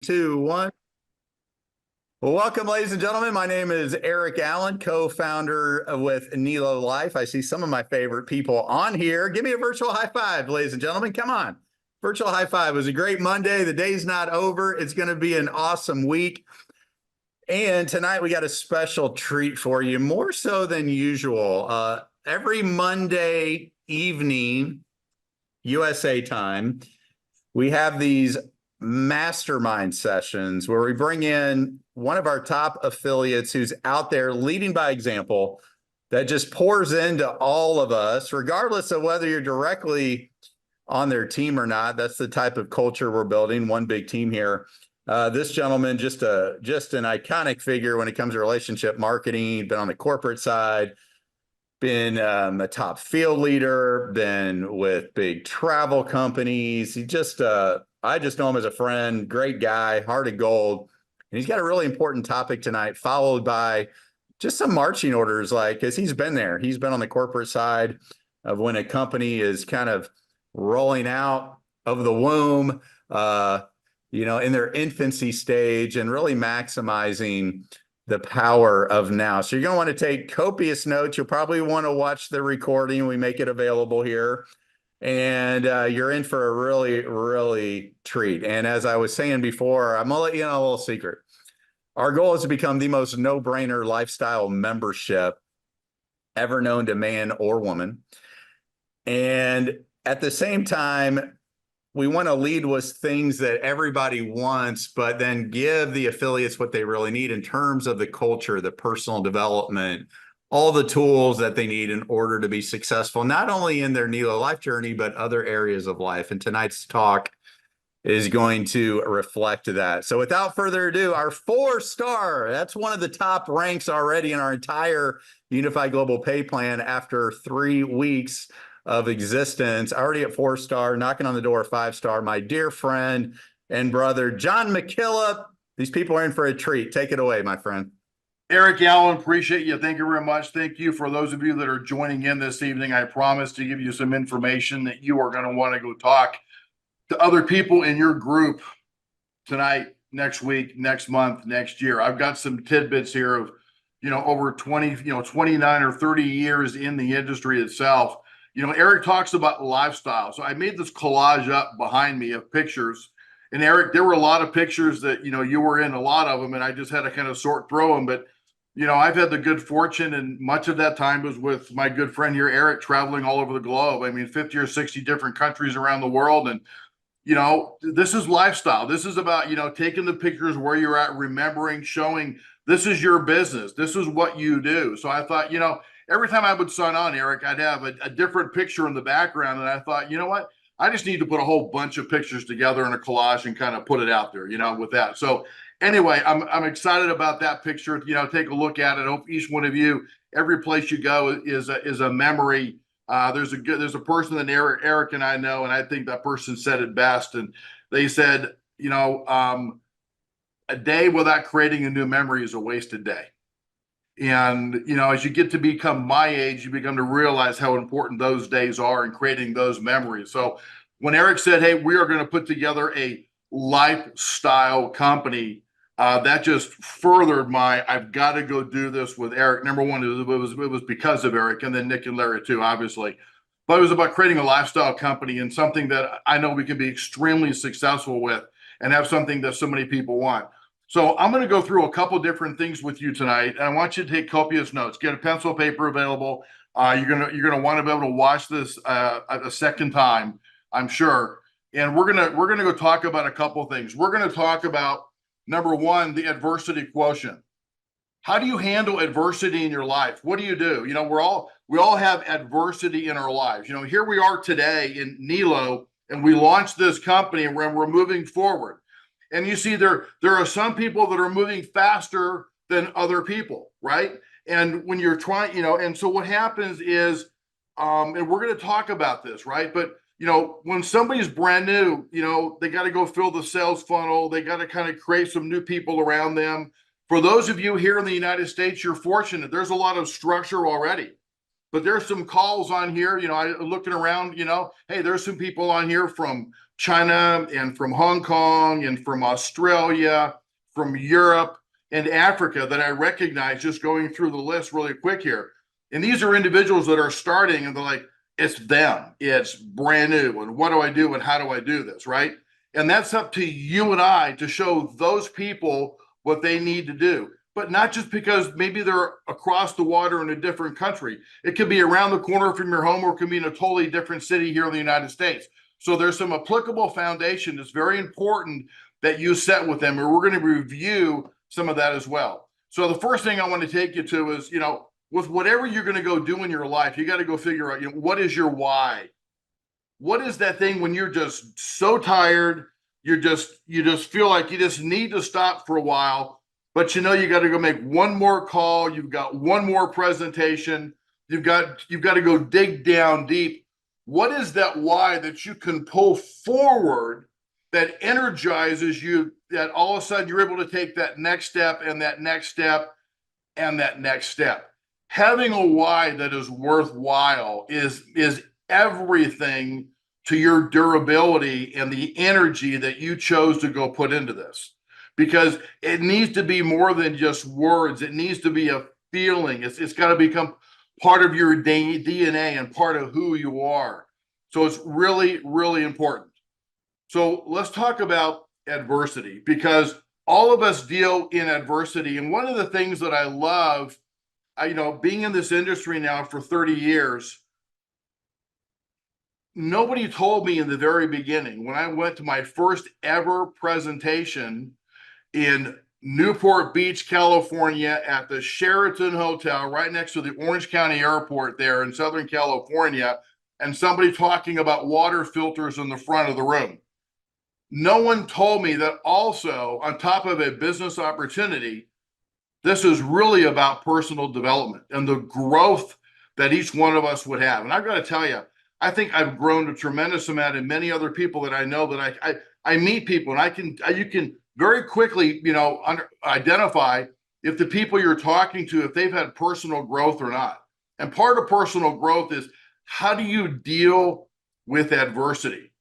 two, one. Well, welcome, ladies and gentlemen. My name is Eric Allen, co-founder with Nelo Life. I see some of my favorite people on here. Give me a virtual high five, ladies and gentlemen. Come on. Virtual high five. It was a great Monday. The day's not over. It's going to be an awesome week. And tonight we got a special treat for you, more so than usual. Every Monday evening, USA time, we have these mastermind sessions where we bring in one of our top affiliates who's out there leading by example, that just pours into all of us, regardless of whether you're directly on their team or not. That's the type of culture we're building, one big team here. This gentleman, just an iconic figure when it comes to relationship marketing, been on the corporate side, been a top field leader, been with big travel companies. I just know him as a friend, great guy, heart of gold. And he's got a really important topic tonight, followed by just some marching orders, because he's been there. He's been on the corporate side of when a company is kind of rolling out of the womb, in their infancy stage, and really maximizing the power of now. So you're going to want to take copious notes. You'll probably want to watch the recording. We make it available here. And you're in for a really, really treat. And as I was saying before, I'm going to let you know a little secret. Our goal is to become the most no-brainer lifestyle membership ever known to man or woman. And at the same time, we want to lead with things that everybody wants, but then give the affiliates what they really need in terms of the culture, the personal development, all the tools that they need in order to be successful, not only in their Nelo life journey, but other areas of life. And tonight's talk is going to reflect that. So without further ado, our 4-star, that's one of the top ranks already in our entire Unified Global Pay Plan after 3 weeks of existence, already at 4-star, knocking on the door 5-star, my dear friend and brother, John McKillop. These people are in for a treat. Take it away, my friend. Eric Allen, appreciate you. Thank you very much. Thank you for those of you that are joining in this evening. I promise to give you some information that you are going to want to go talk to other people in your group tonight, next week, next month, next year. I've got some tidbits here of, over 29 or 30 years in the industry itself. Eric talks about lifestyle. So I made this collage up behind me of pictures. And Eric, there were a lot of pictures that, you were in, a lot of them, and I just had to kind of sort through them. But, I've had the good fortune, and much of that time was with my good friend here, Eric, traveling all over the globe. 50 or 60 different countries around the world. And, this is lifestyle. This is about, taking the pictures where you're at, remembering, showing this is your business. This is what you do. So I thought, every time I would sign on, Eric, I'd have a different picture in the background. And I thought, you know what? I just need to put a whole bunch of pictures together in a collage and kind of put it out there, with that. So anyway, I'm excited about that picture. Take a look at it. I hope each one of you, every place you go is a memory. There's a person that Eric and I know, and I think that person said it best. And they said, a day without creating a new memory is a wasted day. And, as you get to become my age, you begin to realize how important those days are in creating those memories. So when Eric said, hey, we are going to put together a lifestyle company, that just furthered I've got to go do this with Eric. Number one, it was because of Eric, and then Nick and Larry too, obviously. But it was about creating a lifestyle company and something that I know we can be extremely successful with and have something that so many people want. So I'm going to go through a couple different things with you tonight, and I want you to take copious notes. Get a pencil, paper available. You're gonna want to be able to watch this a second time, I'm sure. And we're gonna go talk about a couple of things. We're going to talk about, number one, the adversity quotient. How do you handle adversity in your life? What do you do? We all have adversity in our lives. Here we are today in Nelo, and we launched this company, and we're moving forward. And you see, there are some people that are moving faster than other people, right? And when you're trying, and so what happens is, and we're going to talk about this, right? But, when somebody's brand new, they got to go fill the sales funnel. They got to kind of create some new people around them. For those of you here in the United States, you're fortunate. There's a lot of structure already. but there's some calls on here, you know, I looking around, you know, hey, there's some people on here from China and from Hong Kong and from Australia, from Europe and Africa that I recognize just going through the list really quick here. And these are individuals that are starting and they're like, it's them, it's brand new. And what do I do? And how do I do this? Right. And that's up to you and I to show those people what they need to do. But not just because maybe they're across the water in a different country. It could be around the corner from your home, or it could be in a totally different city here in the United States. So there's some applicable foundation that's very important that you set with them, and we're going to review some of that as well. So the first thing I want to take you to is, you know, with whatever you're going to go do in your life, you got to go figure out, you know, what is your why? What is that thing when you're just so tired, you just feel like you just need to stop for a while, but you know you got to go make one more call, you've got one more presentation, you've got to go dig down deep. What is that why that you can pull forward that energizes you, that all of a sudden you're able to take that next step and that next step and that next step? Having a why that is worthwhile is everything to your durability and the energy that you chose to go put into this, because it needs to be more than just words. It needs to be a feeling. It's got to become part of your DNA and part of who you are. So it's really, really important. So let's talk about adversity, because all of us deal in adversity. And one of the things that I love, you know, being in this industry now for 30 years, nobody told me in the very beginning, when I went to my first ever presentation in Newport Beach, California, at the Sheraton Hotel, right next to the Orange County Airport there in Southern California, and somebody talking about water filters in the front of the room. No one told me that also, on top of a business opportunity, this is really about personal development and the growth that each one of us would have. And I've got to tell you, I think I've grown a tremendous amount, and many other people that I know that I meet people, and you can very quickly, you know, identify if the people you're talking to, if they've had personal growth or not. And part of personal growth is, how do you deal with adversity,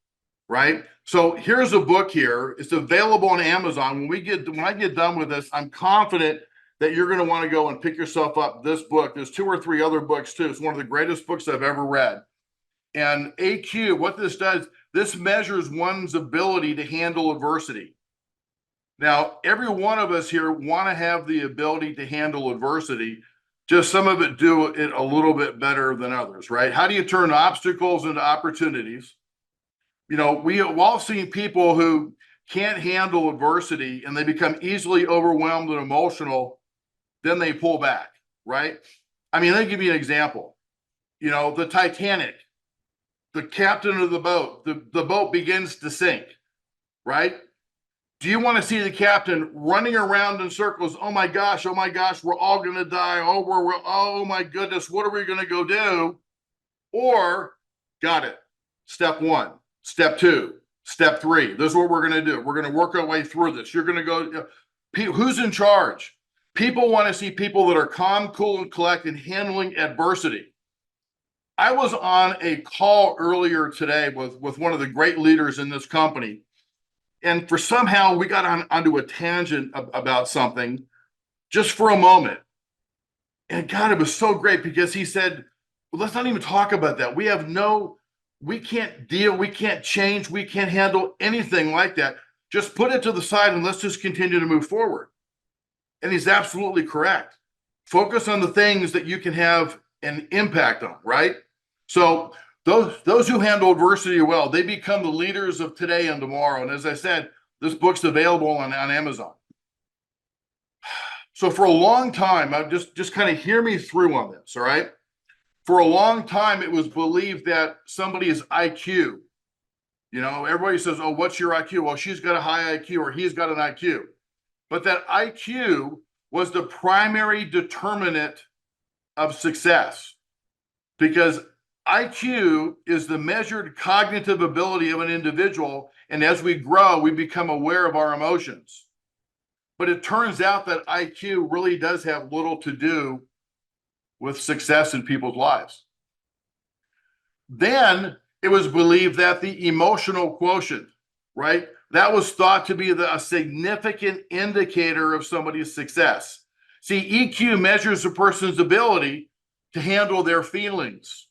right? So here's a book here. It's available on Amazon. When I get done with this, I'm confident that you're going to want to go and pick yourself up this book. There's 2 or 3 other books too. It's one of the greatest books I've ever read. And AQ, what this does, this measures one's ability to handle adversity. Now, every one of us here want to have the ability to handle adversity. Just some of it do it a little bit better than others, right? How do you turn obstacles into opportunities? You know, we've all seen people who can't handle adversity and they become easily overwhelmed and emotional. Then they pull back, right? I mean, let me give you an example. You know, the Titanic, the captain of the boat, the boat begins to sink, right? Do you want to see the captain running around in circles? Oh my gosh, we're all going to die. Oh my goodness, what are we going to go do? Or, got it, step 1, step 2, step 3. This is what we're going to do. We're going to work our way through this. You're going to go, who's in charge? People want to see people that are calm, cool, and collected, handling adversity. I was on a call earlier today with one of the great leaders in this company. And for somehow we got onto a tangent about something just for a moment. And God, it was so great, because he said, well, let's not even talk about that. We can't deal, we can't change, we can't handle anything like that. Just put it to the side and let's just continue to move forward. And he's absolutely correct. Focus on the things that you can have an impact on, right? So those who handle adversity well, they become the leaders of today and tomorrow. And as I said, this book's available on Amazon. So for a long time, I just kind of hear me through on this, all right? For a long time, it was believed that somebody's IQ, you know, everybody says, oh, what's your IQ? Well, she's got a high IQ or he's got an IQ. But that IQ was the primary determinant of success, because IQ is the measured cognitive ability of an individual. And as we grow, we become aware of our emotions. But it turns out that IQ really does have little to do with success in people's lives. Then it was believed that the emotional quotient, right, that was thought to be a significant indicator of somebody's success. See, EQ measures a person's ability to handle their feelings.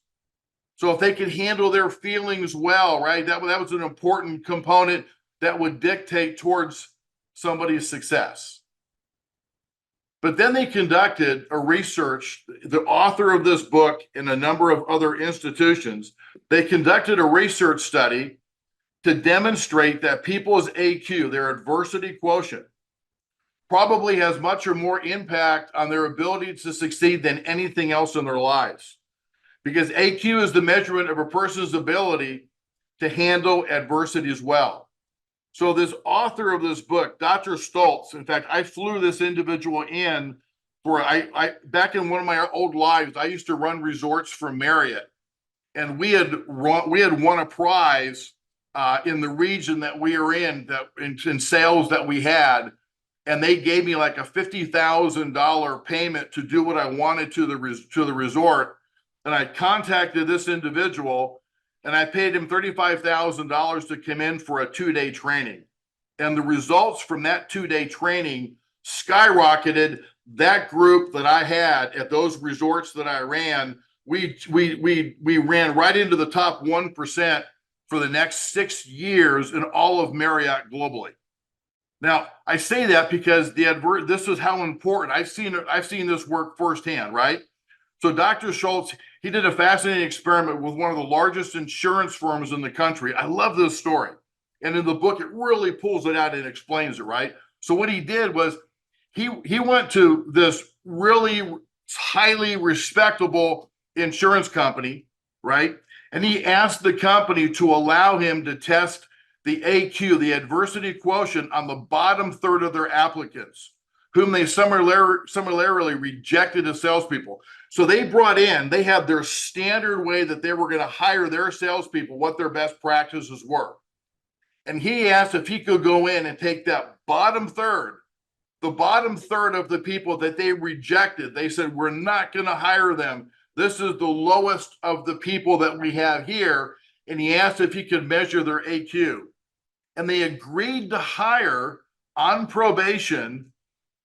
So if they can handle their feelings well, right, that was an important component that would dictate towards somebody's success. But then they conducted a research, the author of this book and a number of other institutions, they conducted a research study to demonstrate that people's AQ, their adversity quotient, probably has much or more impact on their ability to succeed than anything else in their lives. Because AQ is the measurement of a person's ability to handle adversity as well. So this author of this book, Dr. Stoltz, in fact, I flew this individual in for, back in one of my old lives, I used to run resorts for Marriott, and we had won a prize in the region that we are in, that in sales that we had, and they gave me like a $50,000 payment to do what I wanted to the resort. And I contacted this individual, and I paid him $35,000 to come in for a 2-day training. And the results from that 2-day training skyrocketed. That group that I had at those resorts that I ran, we ran right into the top 1% for the next 6 years in all of Marriott globally. Now, I say that because this is how important I've seen this work firsthand, right? So Dr. Schultz, he did a fascinating experiment with one of the largest insurance firms in the country. I love this story. And in the book, it really pulls it out and explains it, right? So what he did was he went to this really highly respectable insurance company, right? And he asked the company to allow him to test the AQ, the adversity quotient, on the bottom third of their applicants, whom they summarily rejected as salespeople. So they had their standard way that they were going to hire their salespeople, what their best practices were. And he asked if he could go in and take that bottom third, the bottom third of the people that they rejected. They said, we're not going to hire them. This is the lowest of the people that we have here. And he asked if he could measure their AQ. And they agreed to hire on probation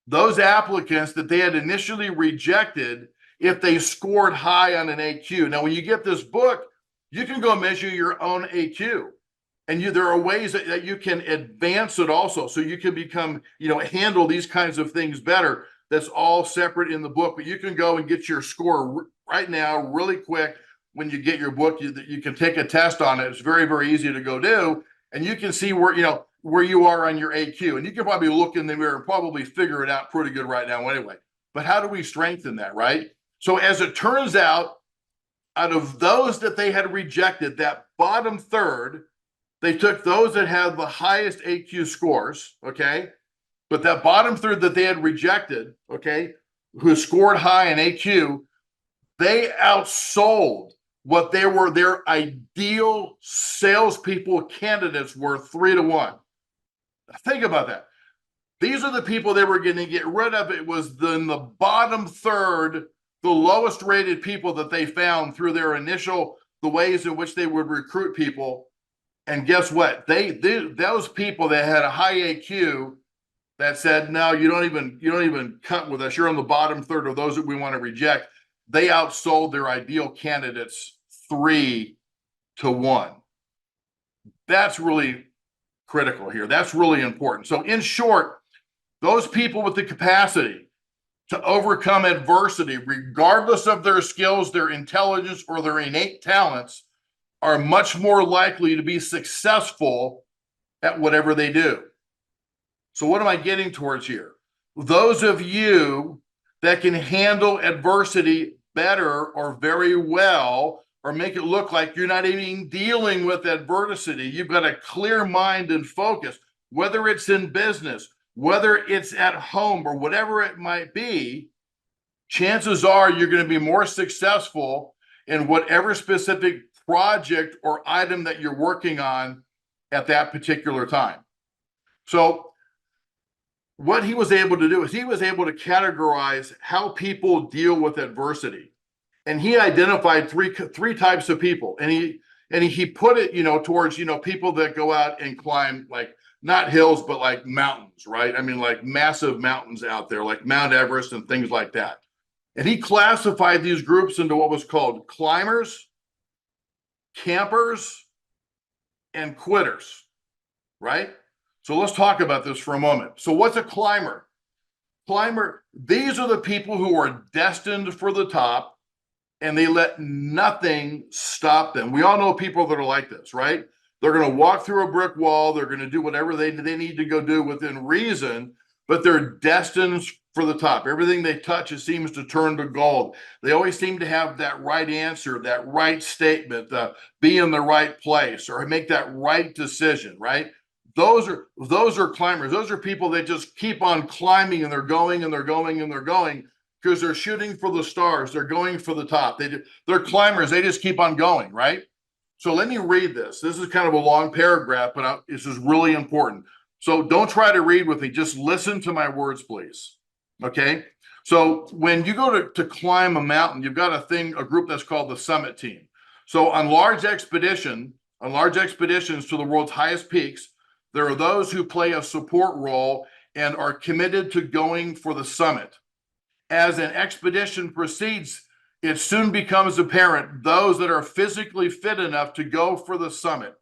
those applicants that they had initially rejected if they scored high on an AQ. Now, when you get this book, you can go measure your own AQ. And there are ways that you can advance it also. So you can become, handle these kinds of things better. That's all separate in the book. But you can go and get your score right now, really quick. When you get your book, you can take a test on it. It's very, very easy to go do. And you can see where you are on your AQ. And you can probably look in the mirror and probably figure it out pretty good right now anyway. But how do we strengthen that, right? So as it turns out of those that they had rejected, that bottom third, they took those that had the highest AQ scores, okay? But that bottom third that they had rejected, okay, who scored high in AQ, they outsold what their ideal salespeople candidates were 3-1. Think about that. These are the people they were going to get rid of. It was in the bottom third, the lowest rated people that they found through the ways in which they would recruit people. And guess what? Those people that had a high AQ that said, no, you don't even cut with us. You're on the bottom third of those that we want to reject. They outsold their ideal candidates 3-1. That's really critical here. That's really important. So in short, those people with the capacity to overcome adversity, regardless of their skills, their intelligence, or their innate talents, are much more likely to be successful at whatever they do. So what am I getting towards here? Those of you that can handle adversity better or very well, or make it look like you're not even dealing with adversity, you've got a clear mind and focus, whether it's in business, whether it's at home, or whatever it might be, chances are you're going to be more successful in whatever specific project or item that you're working on at that particular time. So what he was able to do is he was able to categorize how people deal with adversity. And he identified three types of people. And he put it, towards, people that go out and climb, like, not hills, but like mountains, right? I mean, like massive mountains out there, like Mount Everest and things like that. And he classified these groups into what was called climbers, campers, and quitters, right? So let's talk about this for a moment. So what's a climber? These are the people who are destined for the top, and they let nothing stop them. We all know people that are like this, right? They're going to walk through a brick wall. They're going to do whatever they need to go do within reason, but they're destined for the top. Everything they touch, it seems to turn to gold. They always seem to have that right answer, that right statement, be in the right place, or make that right decision, right? Those are climbers. Those are people that just keep on climbing, and they're going and they're going and they're going, because they're shooting for the stars. They're going for the top. They're climbers. They just keep on going, right? So let me read this. This is kind of a long paragraph, but this is really important. So don't try to read with me. Just listen to my words, please. Okay? So when you go to climb a mountain, you've got a group that's called the summit team. So on large expeditions to the world's highest peaks, there are those who play a support role and are committed to going for the summit. As an expedition proceeds, it soon becomes apparent those that are physically fit enough to go for the summit.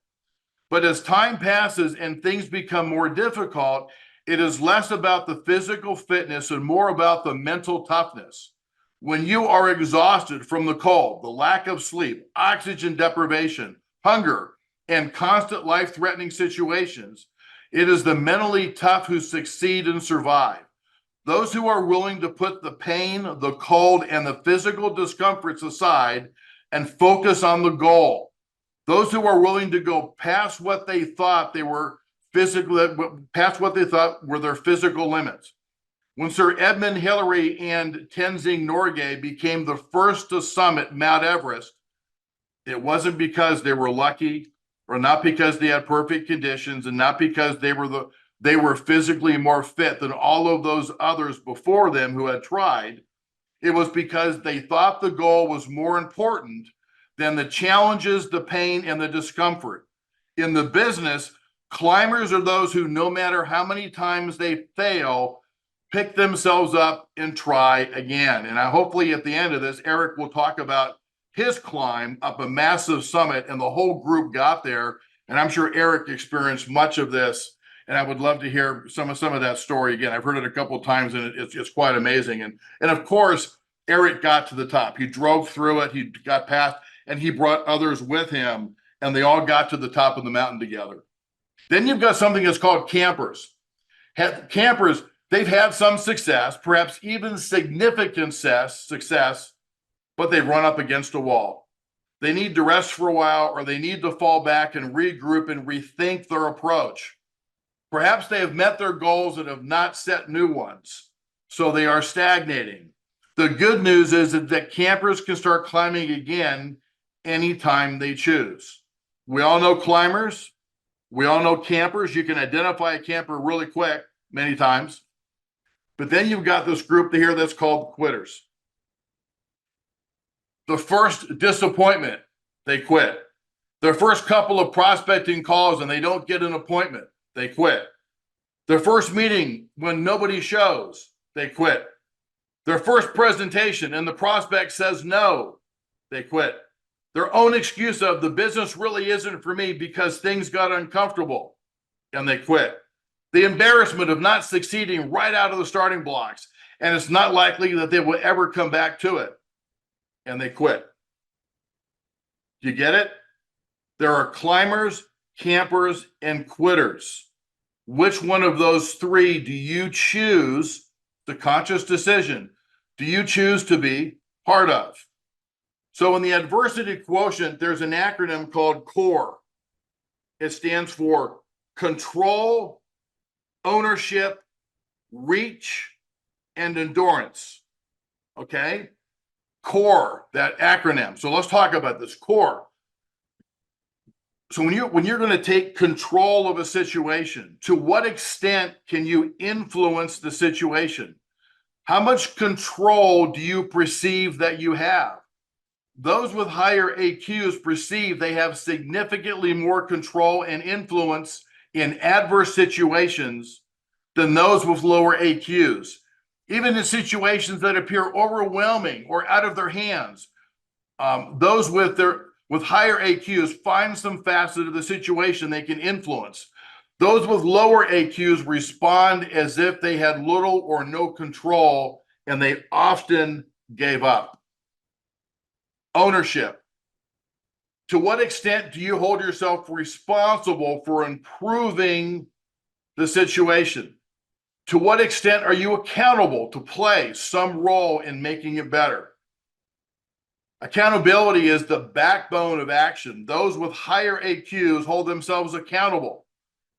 But as time passes and things become more difficult, it is less about the physical fitness and more about the mental toughness. When you are exhausted from the cold, the lack of sleep, oxygen deprivation, hunger, and constant life-threatening situations, it is the mentally tough who succeed and survive. Those who are willing to put the pain, the cold, and the physical discomforts aside and focus on the goal. Those who are willing to go past what they thought were their physical limits. When Sir Edmund Hillary and Tenzing Norgay became the first to summit Mount Everest, it wasn't because they were lucky, or not because they had perfect conditions, and not because they were physically more fit than all of those others before them who had tried. It was because they thought the goal was more important than the challenges, the pain, and the discomfort. In the business, climbers are those who, no matter how many times they fail, pick themselves up and try again. And hopefully at the end of this, Eric will talk about his climb up a massive summit, and the whole group got there. And I'm sure Eric experienced much of this, and I would love to hear some of that story again. I've heard it a couple of times, and it's quite amazing. And of course, Eric got to the top. He drove through it. He got past, and he brought others with him, and they all got to the top of the mountain together. Then you've got something that's called campers. Campers, they've had some success, perhaps even significant success, but they've run up against a wall. They need to rest for a while, or they need to fall back and regroup and rethink their approach. Perhaps they have met their goals and have not set new ones, so they are stagnating. The good news is that campers can start climbing again anytime they choose. We all know climbers. We all know campers. You can identify a camper really quick many times. But then you've got this group here that's called quitters. The first disappointment, they quit. Their first couple of prospecting calls and they don't get an appointment, they quit. Their first meeting when nobody shows, they quit. Their first presentation and the prospect says no, they quit. Their own excuse of the business really isn't for me because things got uncomfortable, and they quit. The embarrassment of not succeeding right out of the starting blocks, and it's not likely that they will ever come back to it, and they quit. Do you get it? There are climbers, campers, and quitters. Which one of those three do you choose, the conscious decision, do you choose to be part of? So in the adversity quotient, there's an acronym called CORE. It stands for control, ownership, reach, and endurance. Okay? CORE, that acronym. So let's talk about this CORE. So when you're going to take control of a situation, to what extent can you influence the situation? How much control do you perceive that you have? Those with higher AQs perceive they have significantly more control and influence in adverse situations than those with lower AQs. Even in situations that appear overwhelming or out of their hands, those with higher AQs find some facet of the situation they can influence. Those with lower AQs respond as if they had little or no control, and they often gave up. Ownership. To what extent do you hold yourself responsible for improving the situation? To what extent are you accountable to play some role in making it better? Accountability is the backbone of action. Those with higher AQs hold themselves accountable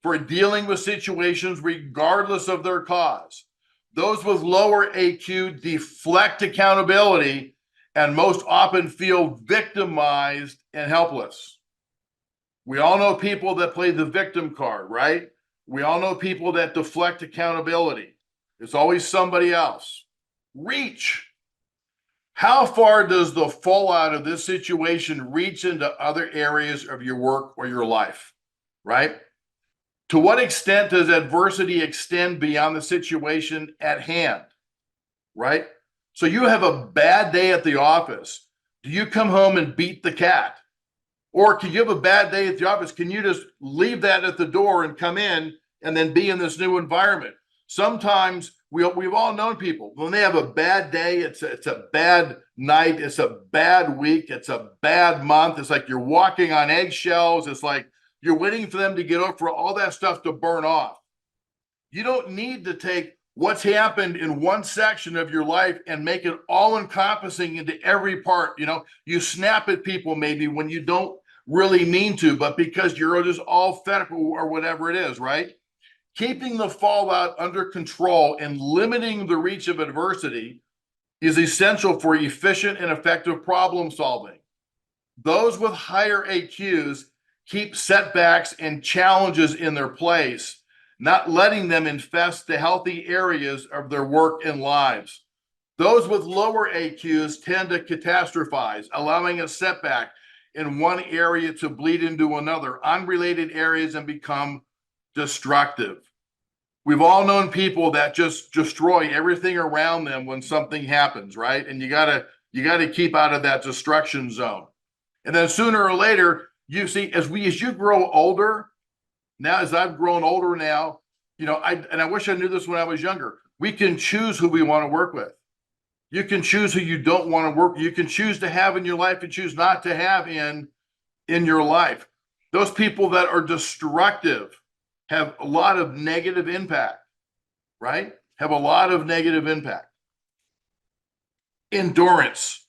for dealing with situations regardless of their cause. Those with lower AQ deflect accountability and most often feel victimized and helpless. We all know people that play the victim card, right? We all know people that deflect accountability. It's always somebody else. Reach. How far does the fallout of this situation reach into other areas of your work or your life, right? To what extent does adversity extend beyond the situation at hand, right? So you have a bad day at the office. Do you come home and beat the cat? Or can you have a bad day at the office? Can you just leave that at the door and come in and then be in this new environment? Sometimes we've all known people, when they have a bad day, it's a bad night, it's a bad week, it's a bad month. It's like you're walking on eggshells. It's like you're waiting for them to get over, for all that stuff to burn off. You don't need to take what's happened in one section of your life and make it all encompassing into every part. You know, you snap at people maybe when you don't really mean to, but because you're just all fed or whatever it is, right? Keeping the fallout under control and limiting the reach of adversity is essential for efficient and effective problem solving. Those with higher AQs keep setbacks and challenges in their place, not letting them infest the healthy areas of their work and lives. Those with lower AQs tend to catastrophize, allowing a setback in one area to bleed into another, unrelated areas, and become destructive. We've all known people that just destroy everything around them when something happens, right? And you gotta keep out of that destruction zone. And then sooner or later, you see, as you grow older, now as I've grown older now, you know, I wish I knew this when I was younger. We can choose who we want to work with. You can choose who you don't want to work with. You can choose to have in your life and choose not to have in your life. Those people that are destructive have a lot of negative impact, right? Have a lot of negative impact. Endurance.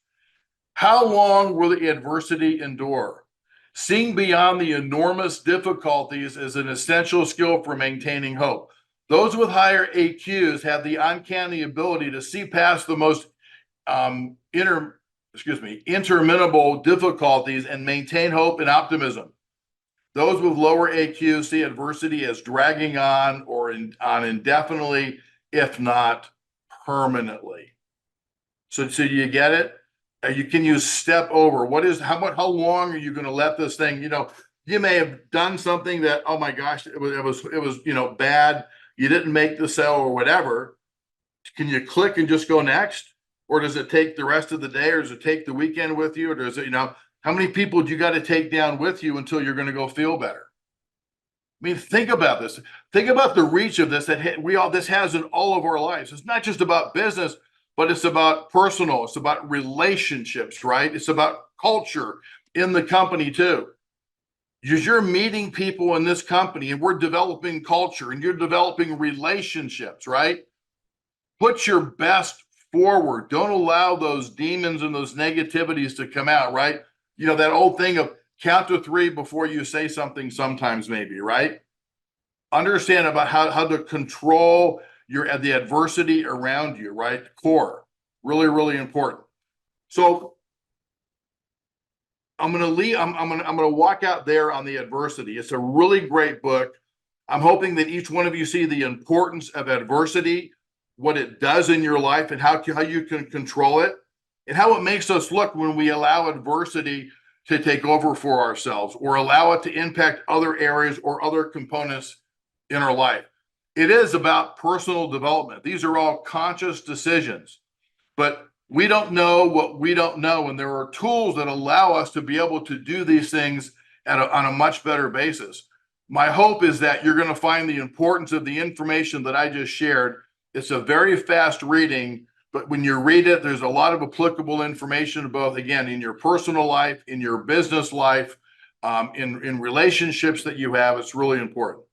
How long will the adversity endure? Seeing beyond the enormous difficulties is an essential skill for maintaining hope. Those with higher AQs have the uncanny ability to see past the most interminable difficulties and maintain hope and optimism. Those with lower AQs see adversity as dragging on on indefinitely, if not permanently. So you get it? Can you step over? How long are you going to let this thing, you may have done something that, oh my gosh, it was, bad. You didn't make the sale or whatever. Can you click and just go next? Or does it take the rest of the day, or does it take the weekend with you? Or does it, how many people do you got to take down with you until you're going to go feel better? I mean, think about this. Think about the reach of this this has in all of our lives. It's not just about business, but it's about personal. It's about relationships, right? It's about culture in the company too. Because you're meeting people in this company and we're developing culture and you're developing relationships, right? Put your best forward. Don't allow those demons and those negativities to come out, right? That old thing of count to 3 before you say something sometimes, maybe, right? Understand about how to control the adversity around you, right? Core, really, really important. So I'm gonna walk out there on the adversity. It's a really great book. I'm hoping that each one of you see the importance of adversity, what it does in your life, and how you can control it. and how it makes us look when we allow adversity to take over for ourselves or allow it to impact other areas or other components in our life. It is about personal development. These are all conscious decisions, but we don't know what we don't know. And there are tools that allow us to be able to do these things on a much better basis. My hope is that you're going to find the importance of the information that I just shared. It's a very fast reading, but when you read it, there's a lot of applicable information, both, again, in your personal life, in your business life, in relationships that you have. It's really important.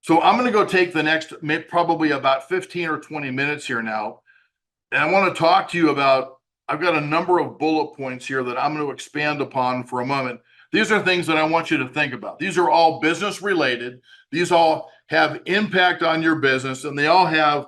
So I'm going to go take the next probably about 15 or 20 minutes here now. And I want to talk to you about, I've got a number of bullet points here that I'm going to expand upon for a moment. These are things that I want you to think about. These are all business related. These all have impact on your business, and they all have,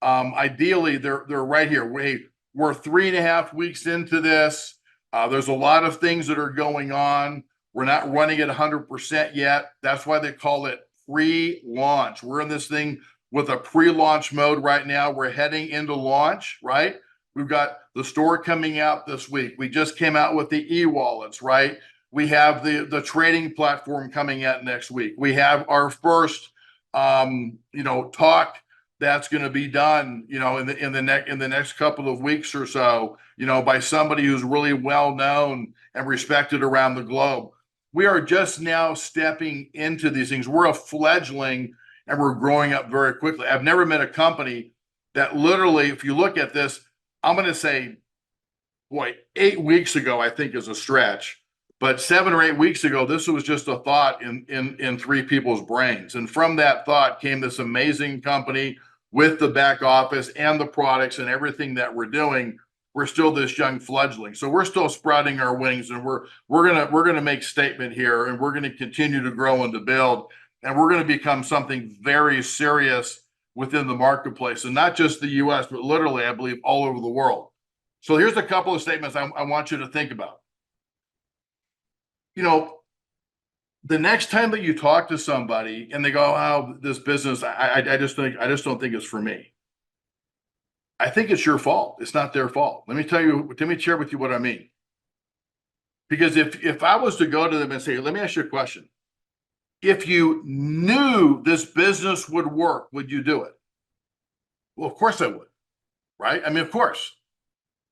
ideally, they're right here. We're 3.5 weeks into this. There's a lot of things that are going on. We're not running at 100% yet. That's why they call it pre-launch. We're in this thing with a pre-launch mode right now. We're heading into launch, right? We've got the store coming out this week. We just came out with the e-wallets, right? We have the trading platform coming out next week. We have our first, talk that's going to be done, in the next couple of weeks or so, by somebody who's really well known and respected around the globe. We are just now stepping into these things. We're a fledgling and we're growing up very quickly. I've never met a company that literally, if you look at this, I'm going to say, 8 weeks ago, I think is a stretch, but 7 or 8 weeks ago, this was just a thought in 3 people's brains. And from that thought came this amazing company with the back office and the products and everything that we're doing. We're still this young fledgling. So we're still sprouting our wings, and we're gonna make statement here, and we're gonna continue to grow and to build, and we're gonna become something very serious within the marketplace, and not just the US, but literally, I believe, all over the world. So here's a couple of statements I want you to think about. The next time that you talk to somebody and they go, "Oh, this business, I just don't think it's for me." I think it's your fault. It's not their fault. Let me share with you what I mean. Because if I was to go to them and say, "Let me ask you a question. If you knew this business would work, would you do it?" Well, of course I would, right? I mean, of course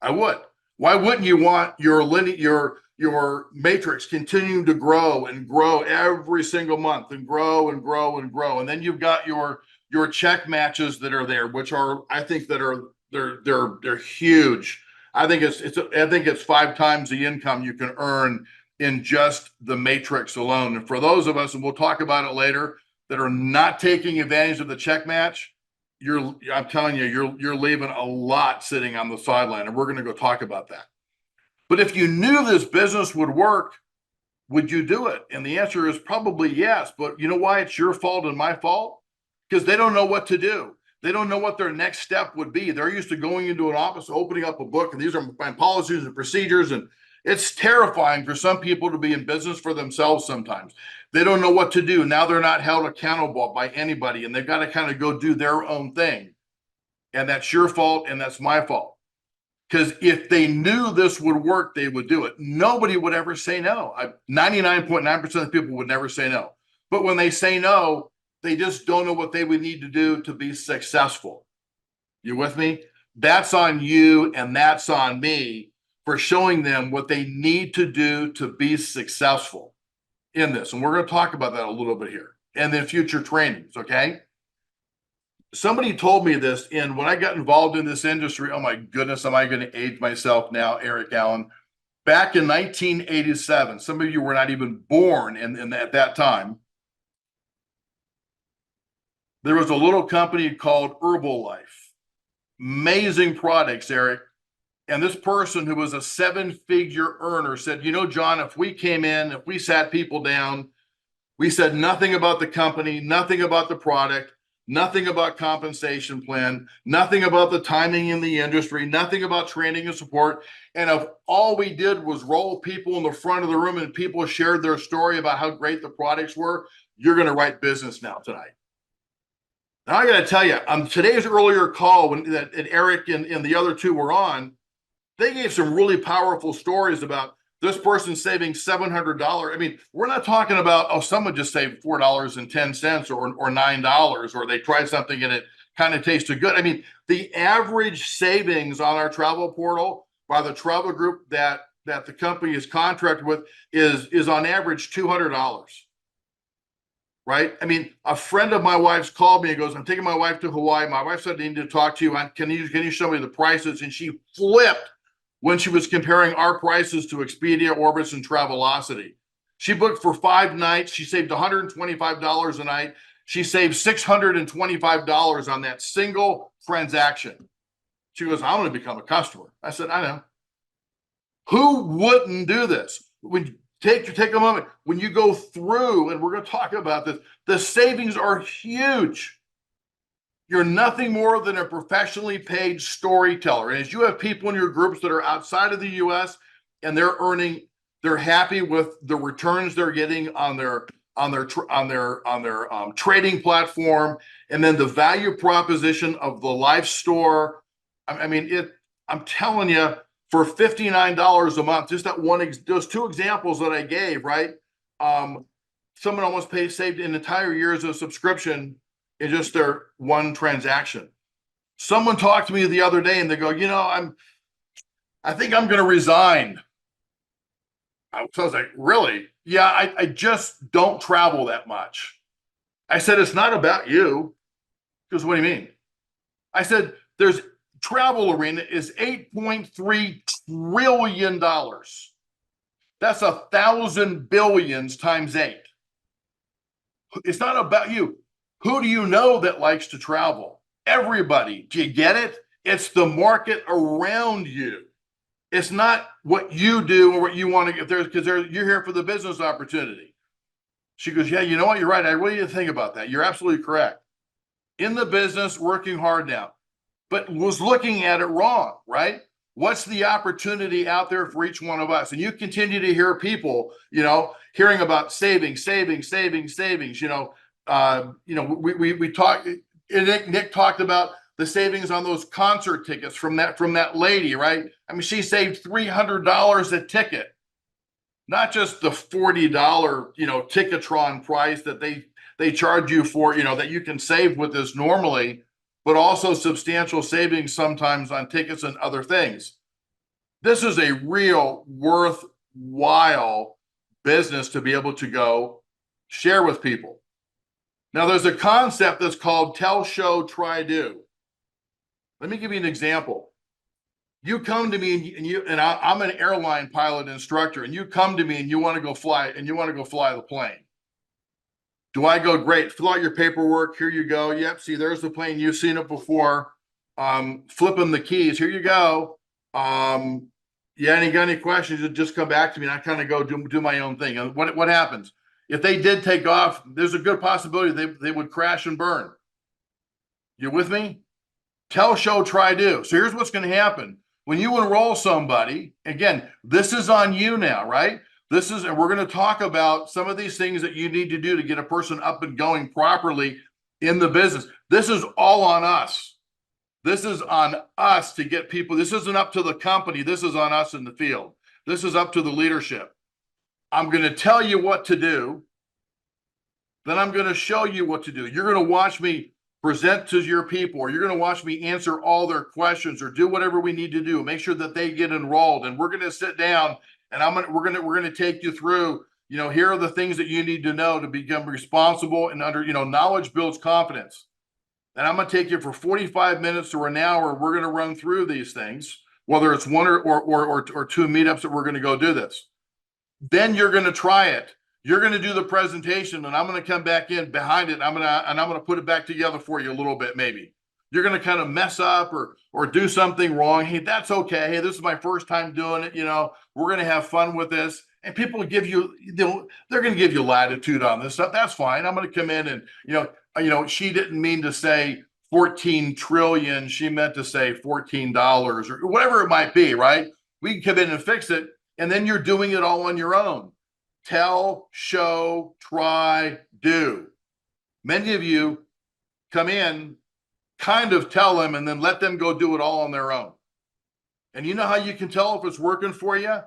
I would. Why wouldn't you want your matrix continuing to grow and grow every single month and grow and grow and grow? And then you've got your check matches that are there, which are, I think, they're huge. I think it's 5 times the income you can earn in just the matrix alone. And for those of us, and we'll talk about it later, that are not taking advantage of the check match, I'm telling you, you're leaving a lot sitting on the sideline, and we're going to go talk about that. But if you knew this business would work, would you do it? And the answer is probably yes. But you know why it's your fault and my fault? Because they don't know what to do. They don't know what their next step would be. They're used to going into an office, opening up a book, and these are my policies and procedures. And it's terrifying for some people to be in business for themselves sometimes. They don't know what to do. Now they're not held accountable by anybody, and they've got to kind of go do their own thing. And that's your fault, and that's my fault. Because if they knew this would work, they would do it. Nobody would ever say no. 99.9% of people would never say no. But when they say no, they just don't know what they would need to do to be successful. You with me? That's on you, and that's on me for showing them what they need to do to be successful in this. And we're going to talk about that a little bit here and then future trainings, okay? Somebody told me this, and when I got involved in this industry, oh my goodness, am I going to age myself now, Eric Allen? Back in 1987, some of you were not even born at that time. There was a little company called Nelo Life. Amazing products, Eric. And this person who was a 7-figure earner said, John, if we came in, if we sat people down, we said nothing about the company, nothing about the product, nothing about compensation plan, nothing about the timing in the industry, nothing about training and support. And if all we did was roll people in the front of the room and people shared their story about how great the products were, you're going to write business now tonight. Now I got to tell you, on today's earlier call that Eric and the other two were on, They gave some really powerful stories about this person saving $700. I mean, we're not talking about, oh, someone just saved $4.10 or $9, or they tried something and it kind of tasted good. I mean, the average savings on our travel portal by the travel group that the company is contracted with is on average $200. Right? I mean, a friend of my wife's called me and goes, I'm taking my wife to Hawaii. My wife said, I need to talk to you. Can you show me the prices? And she flipped when she was comparing our prices to Expedia, Orbitz, and Travelocity. She booked for 5 nights. She saved $125 a night. She saved $625 on that single transaction. She goes, I'm going to become a customer. I said, I know. Who wouldn't do this? When take a moment, when you go through, and we're going to talk about this, the savings are huge. You're nothing more than a professionally paid storyteller. And as you have people in your groups that are outside of the US and they're happy with the returns they're getting on their trading platform, and then the value proposition of the Life store. I mean, I'm telling you, for $59 a month, just those 2 examples that I gave, right? Someone almost saved an entire year's of subscription in just their 1 transaction. Someone talked to me the other day and they go, I think I'm going to resign. So I was like, really? Yeah, I just don't travel that much. I said, it's not about you. Because what do you mean? I said, travel arena is $8.3 trillion. That's 1,000 billions times 8. It's not about you. Who do you know that likes to travel? Everybody. Do you get it? It's the market around you. It's not what you do or what you want to get there, because you're here for the business opportunity. She goes, yeah, you know what? You're right. I really didn't think about that. You're absolutely correct. In the business, working hard now, but was looking at it wrong, right? What's the opportunity out there for each one of us? And you continue to hear people, hearing about saving. We talked. Nick talked about the savings on those concert tickets from that lady, right? I mean, she saved $300 a ticket, not just the $40, Ticketron price that they charge you for, that you can save with this normally, but also substantial savings sometimes on tickets and other things. This is a real worthwhile business to be able to go share with people. Now, there's a concept that's called tell, show, try, do. Let me give you an example. You come to me and I'm an airline pilot instructor, and you come to me and you want to go fly the plane. Do I go, great, fill out your paperwork, here you go. Yep, see, there's the plane, you've seen it before. Flipping the keys, here you go. Yeah, and you got any questions, just come back to me and I kind of go do my own thing. And what happens? If they did take off, there's a good possibility they would crash and burn. You with me? Tell, show, try, do. So here's what's going to happen. When you enroll somebody, again, this is on you now, right? And we're going to talk about some of these things that you need to do to get a person up and going properly in the business. This is all on us. This is on us to get people. This isn't up to the company. This is on us in the field. This is up to the leadership. I'm going to tell you what to do. Then I'm going to show you what to do. You're going to watch me present to your people, or you're going to watch me answer all their questions, or do whatever we need to do. Make sure that they get enrolled, and we're going to sit down and we're going to take you through. Here are the things that you need to know to become responsible and knowledge builds confidence. And I'm going to take you for 45 minutes or an hour. We're going to run through these things, whether it's 1 or 2 meetups that we're going to go do this. Then you're going to try it. You're going to do the presentation, and I'm going to come back in behind it. I'm going to put it back together for you a little bit. Maybe you're going to kind of mess up or do something wrong. Hey, that's okay. Hey, this is my first time doing it. We're going to have fun with this, and people will give you, they're going to give you latitude on this stuff. That's fine. I'm going to come in and, she didn't mean to say 14 trillion. She meant to say $14 or whatever it might be, right? We can come in and fix it. And then you're doing it all on your own. Tell, show, try, do. Many of you come in, kind of tell them, and then let them go do it all on their own. And you know how you can tell if it's working for you?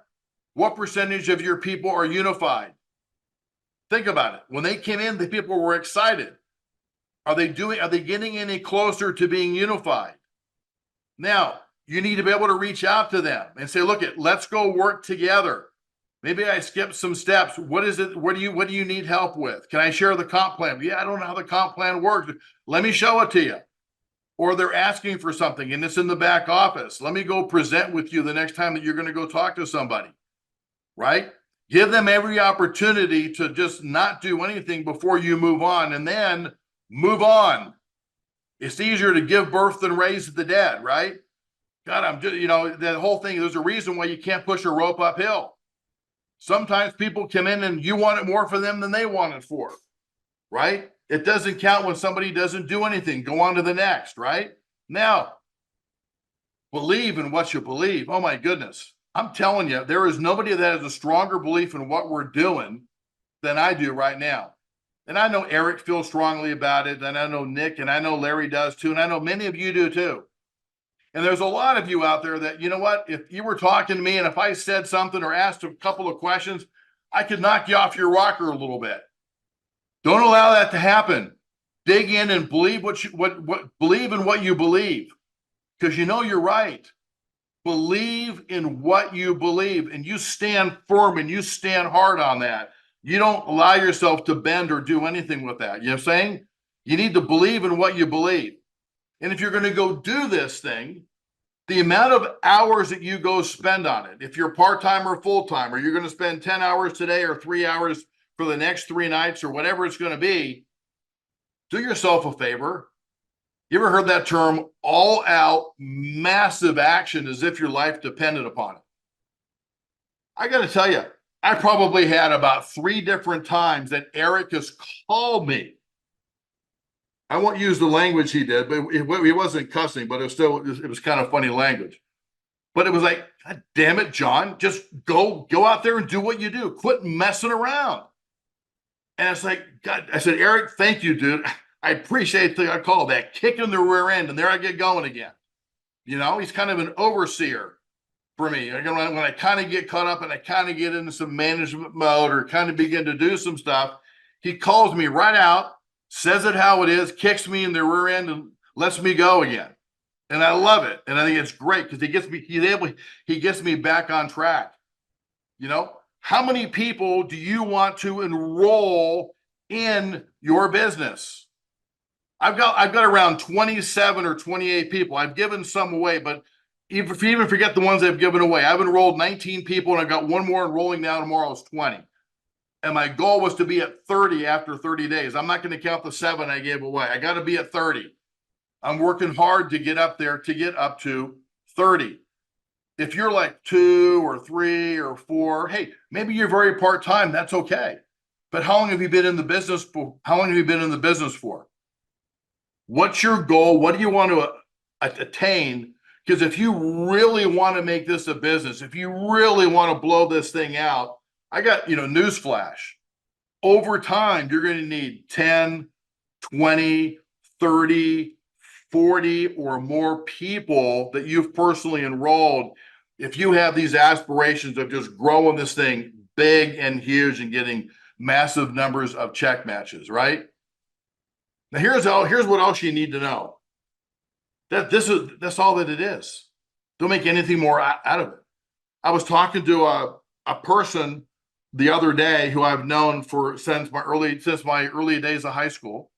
What percentage of your people are unified? Think about it. When they came in, the people were excited. Are they getting any closer to being unified? Now, you need to be able to reach out to them and say, look, let's go work together. Maybe I skipped some steps. What is it? What do you need help with? Can I share the comp plan? Yeah, I don't know how the comp plan works. Let me show it to you. Or they're asking for something and it's in the back office. Let me go present with you the next time that you're going to go talk to somebody, right? Give them every opportunity to just not do anything before you move on, and then move on. It's easier to give birth than raise the dead, right? God, I'm just, that whole thing, there's a reason why you can't push a rope uphill. Sometimes people come in and you want it more for them than they want it for, right? It doesn't count when somebody doesn't do anything. Go on to the next, right? Now, believe in what you believe. Oh my goodness. I'm telling you, there is nobody that has a stronger belief in what we're doing than I do right now. And I know Eric feels strongly about it, and I know Nick, and I know Larry does too, and I know many of you do too. And there's a lot of you out there that, you know what, if you were talking to me and if I said something or asked a couple of questions, I could knock you off your rocker a little bit. Don't allow that to happen. Dig in and believe believe in what you believe, because you know you're right. Believe in what you believe, and you stand firm and you stand hard on that. You don't allow yourself to bend or do anything with that. You know what I'm saying? You need to believe in what you believe. And if you're going to go do this thing, the amount of hours that you go spend on it, if you're part-time or full-time, or you're going to spend 10 hours today or 3 hours for the next 3 nights or whatever it's going to be, do yourself a favor. You ever heard that term, all out massive action, as if your life depended upon it? I got to tell you, I probably had about 3 different times that Eric has called me. I won't use the language he did, but he wasn't cussing, but it was kind of funny language. But it was like, God damn it, John, just go out there and do what you do. Quit messing around. And it's like, God, I said, Eric, thank you, dude. I appreciate the call, that kick in the rear end, and there I get going again. He's kind of an overseer for me. When I kind of get caught up and I kind of get into some management mode or kind of begin to do some stuff, he calls me right out, says it how it is, kicks me in the rear end and lets me go again. And I love it. And I think it's great because he gets me back on track. How many people do you want to enroll in your business? I've got around 27 or 28 people. I've given some away, but if you even forget the ones I've given away, I've enrolled 19 people and I've got one more enrolling now. Tomorrow is 20. And my goal was to be at 30 after 30 days. I'm not going to count the 7 I gave away. I got to be at 30. I'm working hard to get up there, to get up to 30. If you're like 2 or 3 or 4, hey, maybe you're very part-time. That's okay. But how long have you been in the business for? What's your goal? What do you want to attain? Because if you really want to make this a business, if you really want to blow this thing out, I got, newsflash. Over time, you're going to need 10, 20, 30, 40 or more people that you've personally enrolled. If you have these aspirations of just growing this thing big and huge and getting massive numbers of check matches, right? Now here's what else you need to know. That's all that it is. Don't make anything more out of it. I was talking to a person the other day who I've known since my early days of high school,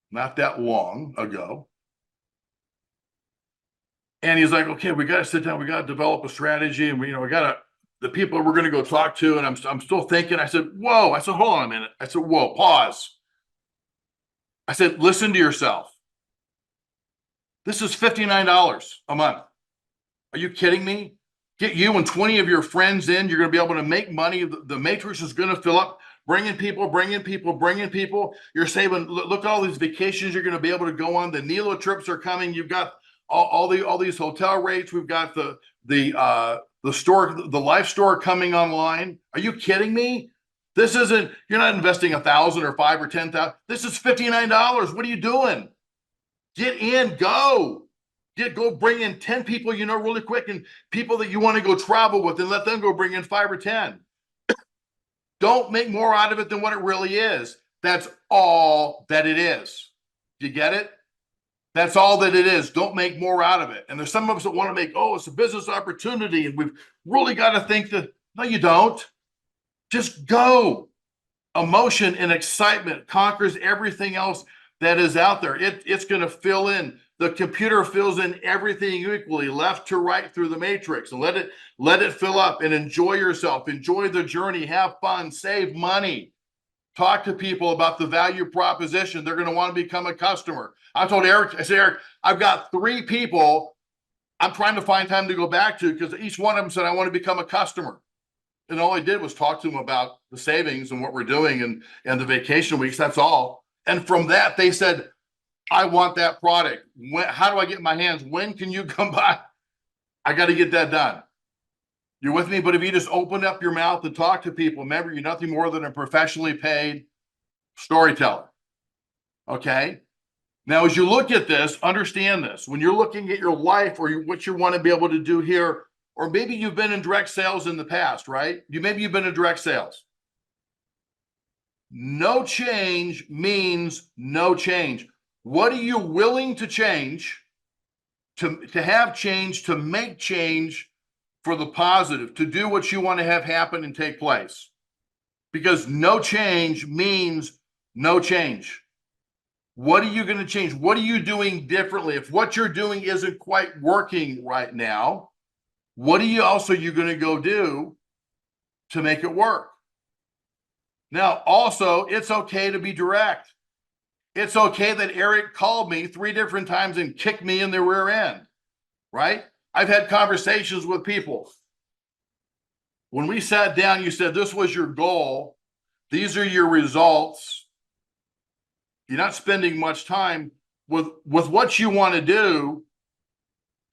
not that long ago. And he's like, okay, we got to sit down. We got to develop a strategy. And we got the people we're going to go talk to. And I'm still thinking. I said, whoa. I said, hold on a minute. I said, whoa, pause. I said, listen to yourself. This is $59 a month. Are you kidding me? Get you and 20 of your friends in. You're going to be able to make money. The matrix is going to fill up. Bringing people. You're saving. Look at all these vacations you're going to be able to go on. The Nelo trips are coming. You've got all these hotel rates. We've got the store, the Life store coming online. Are you kidding me? This isn't. You're not investing $1,000 or $5,000 or $10,000. This is $59. What are you doing? Get in. Go. Go bring in 10 people you know really quick, and people that you want to go travel with, and let them go bring in 5 or 10. Don't make more out of it than what it really is. That's all that it is. Do you get it? That's all that it is. Don't make more out of it. And there's some of us that want to make, oh, it's a business opportunity, and we've really got to think that. No, you don't. Just go. Emotion and excitement conquers everything else that is out there. It's going to fill in. The computer fills in everything equally, left to right through the matrix, and let it fill up, and enjoy yourself. Enjoy the journey. Have fun. Save money. Talk to people about the value proposition. They're going to want to become a customer. I told Eric, I said, Eric, I've got 3 people I'm trying to find time to go back to, because each one of them said, I want to become a customer. And all I did was talk to them about the savings and what we're doing, and the vacation weeks. That's all. And from that, they said, I want that product. How do I get in my hands? When can you come by? I got to get that done. You're with me? But if you just open up your mouth and talk to people, remember, you're nothing more than a professionally paid storyteller. Okay? Now, as you look at this, understand this. When you're looking at your life, or what you want to be able to do here, or maybe you've been in direct sales in the past, right? Maybe you've been in direct sales. No change means no change. What are you willing to change, to have change, to make change for the positive, to do what you want to have happen and take place? Because no change means no change. What are you going to change? What are you doing differently? If what you're doing isn't quite working right now, what are you going to go do to make it work? Now, also, it's okay to be direct. It's okay that Eric called me 3 different times and kicked me in the rear end, right? I've had conversations with people. When we sat down, you said, this was your goal. These are your results. You're not spending much time with what you want to do,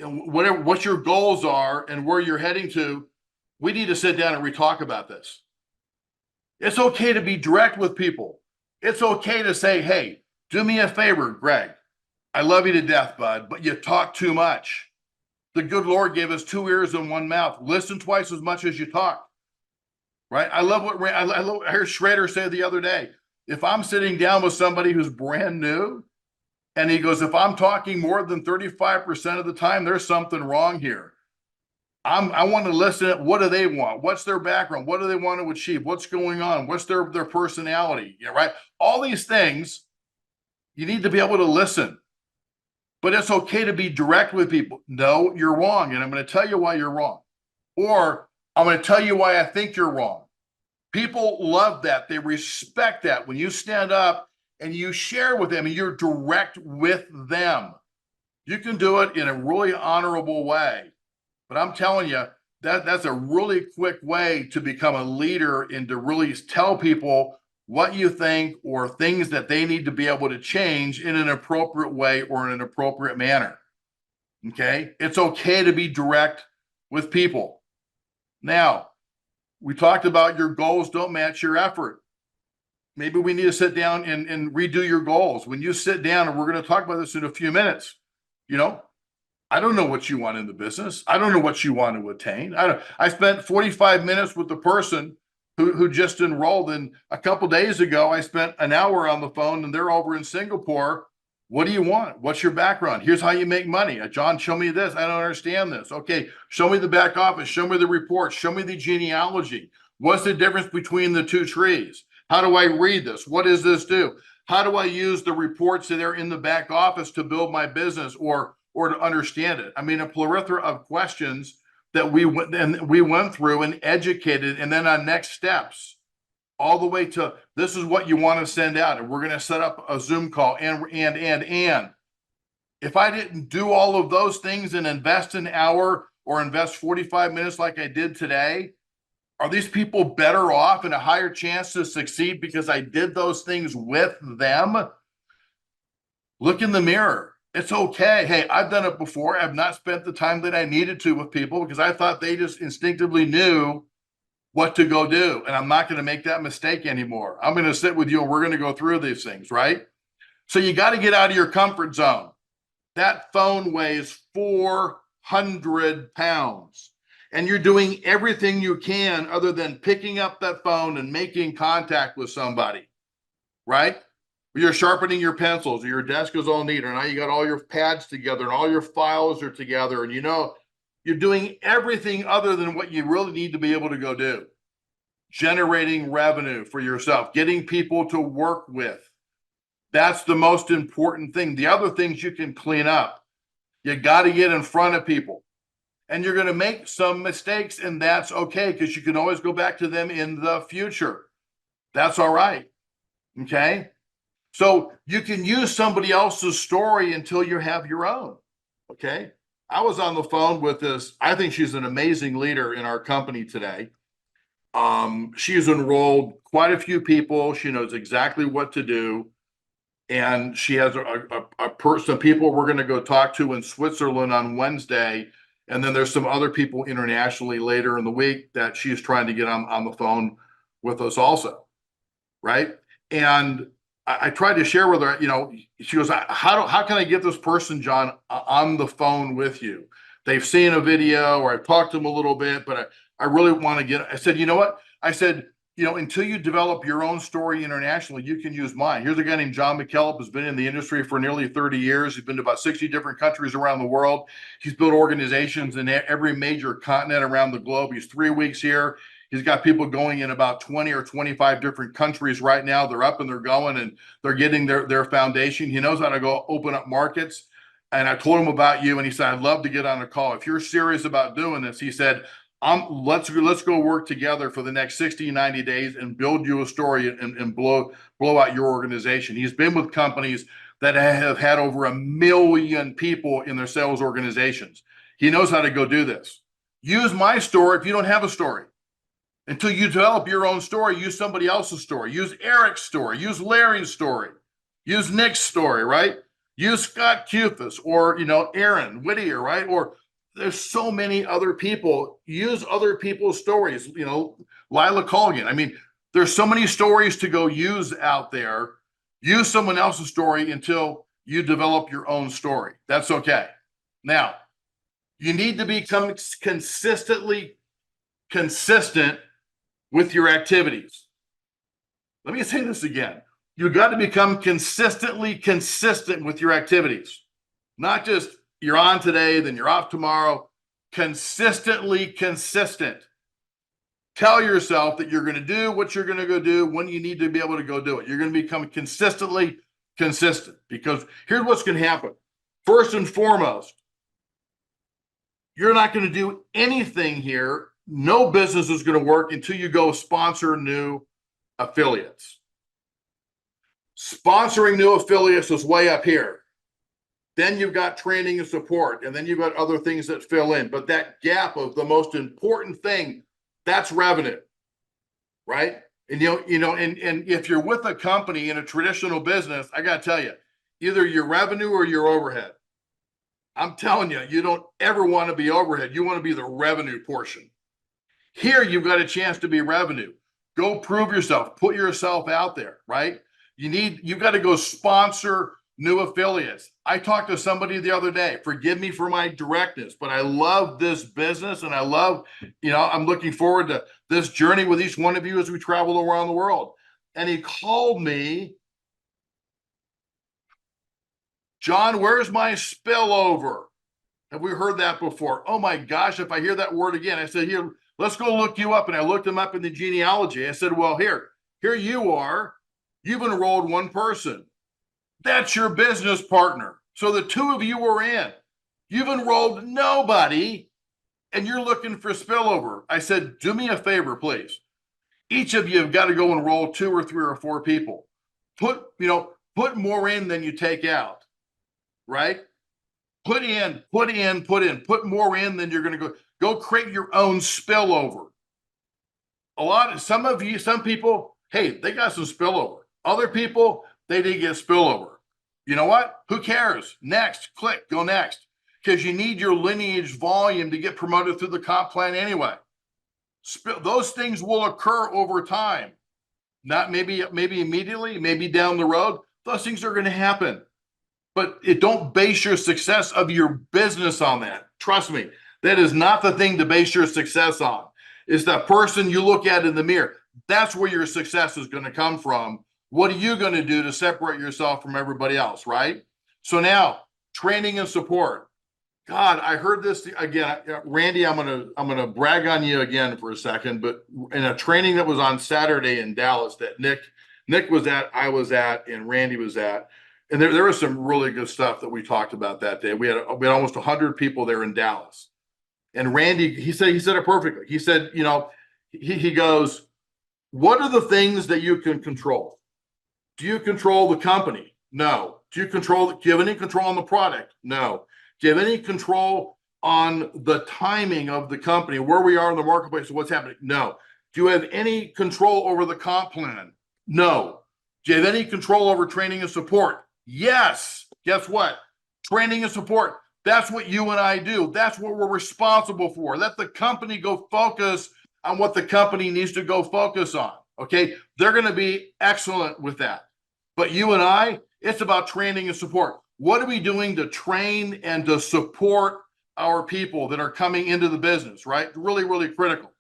and what your goals are and where you're heading to. We need to sit down and re-talk about this. It's okay to be direct with people. It's okay to say, hey, do me a favor, Greg. I love you to death, bud, but you talk too much. The good Lord gave us 2 ears and 1 mouth. Listen twice as much as you talk. Right? I heard Schrader say the other day, if I'm sitting down with somebody who's brand new, and he goes, if I'm talking more than 35% of the time, there's something wrong here. I want to listen at, what do they want? What's their background? What do they want to achieve? What's going on? What's their personality? Yeah, right? All these things, you need to be able to listen. But it's okay to be direct with people. No, you're wrong, and I'm going to tell you why you're wrong. Or I'm going to tell you why I think you're wrong. People love that. They respect that. When you stand up and you share with them and you're direct with them, you can do it in a really honorable way. But I'm telling you, that's a really quick way to become a leader and to really tell people what you think, or things that they need to be able to change in an appropriate way or in an appropriate manner. Okay? It's okay to be direct with people. Now, we talked about your goals don't match your effort. Maybe we need to sit down and redo your goals. When you sit down, and we're going to talk about this in a few minutes, I don't know what you want in the business. I don't know what you want to attain. I spent 45 minutes with the person who just enrolled, and a couple days ago, I spent an hour on the phone, and they're over in Singapore. What do you want? What's your background? Here's how you make money. John, show me this. I don't understand this. Okay, show me the back office. Show me the reports. Show me the genealogy. What's the difference between the 2 trees? How do I read this? What does this do? How do I use the reports that are in the back office to build my business, or to understand it? I mean, a plethora of questions that we went through and educated, and then on next steps, all the way to, this is what you want to send out, and we're going to set up a Zoom call, and if I didn't do all of those things and invest an hour or invest 45 minutes like I did today, are these people better off and a higher chance to succeed because I did those things with them? Look in the mirror. It's okay. Hey, I've done it before. I've not spent the time that I needed to with people because I thought they just instinctively knew what to go do. And I'm not going to make that mistake anymore. I'm going to sit with you and we're going to go through these things, right? So you got to get out of your comfort zone. That phone weighs 400 pounds. And you're doing everything you can other than picking up that phone and making contact with somebody, right? You're sharpening your pencils, or your desk is all neat, or now you got all your pads together and all your files are together, and you're doing everything other than what you really need to be able to go do. Generating revenue for yourself, getting people to work with. That's the most important thing. The other things you can clean up. You got to get in front of people. And you're going to make some mistakes, and that's okay, because you can always go back to them in the future. That's all right. Okay? So you can use somebody else's story until you have your own. Okay? I was on the phone with this. I think she's an amazing leader in our company today. She's enrolled quite a few people. She knows exactly what to do. And she has some people we're going to go talk to in Switzerland on Wednesday. And then there's some other people internationally later in the week that she's trying to get on the phone with us also. Right. And I tried to share with her, she goes, how can I get this person, John, on the phone with you? They've seen a video, or I've talked to them a little bit, but I really want to I said, you know what? I said, until you develop your own story internationally, you can use mine. Here's a guy named John McKellop, who's been in the industry for nearly 30 years. He's been to about 60 different countries around the world. He's built organizations in every major continent around the globe. He's 3 weeks here. He's got people going in about 20 or 25 different countries right now. They're up and they're going, and they're getting their foundation. He knows how to go open up markets. And I told him about you, and he said, I'd love to get on a call. If you're serious about doing this, he said, let's go work together for the next 60, 90 days and build you a story and blow out your organization. He's been with companies that have had over 1 million people in their sales organizations. He knows how to go do this. Use my story if you don't have a story. Until you develop your own story, use somebody else's story. Use Eric's story. Use Larry's story. Use Nick's story, right? Use Scott Kufis or, Aaron Whittier, right? Or there's so many other people. Use other people's stories. Lila Colgan. I mean, there's so many stories to go use out there. Use someone else's story until you develop your own story. That's okay. Now, you need to become consistent with your activities. Let me say this again. You've got to become consistently consistent with your activities. Not just you're on today, then you're off tomorrow. Consistently consistent. Tell yourself that you're going to do what you're going to go do when you need to be able to go do it. You're going to become consistently consistent, because here's what's going to happen. First and foremost, you're not going to do anything here. No business is going to work until you go sponsor new affiliates. Sponsoring new affiliates is way up here. Then you've got training and support, and then you've got other things that fill in. But that gap of the most important thing, that's revenue, right? And and if you're with a company in a traditional business, I got to tell you, either your revenue or your overhead. I'm telling you, you don't ever want to be overhead. You want to be the revenue portion. Here, you've got a chance to be revenue. Go prove yourself. Put yourself out there, right? You've got to go sponsor new affiliates. I talked to somebody the other day. Forgive me for my directness, but I love this business, and I love, I'm looking forward to this journey with each one of you as we travel around the world. And he called me, John, where's my spillover? Have we heard that before? Oh my gosh, if I hear that word again. I said, here, let's go look you up. And I looked him up in the genealogy. I said, well, here you are. You've enrolled one person. That's your business partner. So the two of you are in. You've enrolled nobody, and you're looking for spillover. I said, do me a favor, please. Each of you have got to go enroll 2 or 3 or 4 people. Put more in than you take out, right? Put more in than you're going to go create your own spillover. Some people, hey, they got some spillover. Other people, they didn't get spillover. You know what? Who cares? Next, click, go next. Because you need your lineage volume to get promoted through the comp plan anyway. Those things will occur over time. Not maybe immediately, maybe down the road. Those things are going to happen. but don't base your success of your business on that. Trust me, that is not the thing to base your success on. It's that person you look at in the mirror. That's where your success is going to come from. What are you going to do to separate yourself from everybody else, right? So now, training and support. God, I heard this again, Randy. I'm gonna brag on you again for a second. But in a training that was on Saturday in Dallas, that Nick was at, I was at, and Randy was at, and there was some really good stuff that we talked about that day. We had almost 100 people there in Dallas, and Randy he said it perfectly. He said, he goes, "What are the things that you can control? Do you control the company? No. Do you have any control on the product? No. Do you have any control on the timing of the company, where we are in the marketplace, what's happening? No. Do you have any control over the comp plan? No. Do you have any control over training and support? Yes. Guess what? Training and support. That's what you and I do. That's what we're responsible for. Let the company go focus on what the company needs to go focus on. Okay. They're going to be excellent with that. But you and I, it's about training and support. What are we doing to train and to support our people that are coming into the business, right? Really, really critical.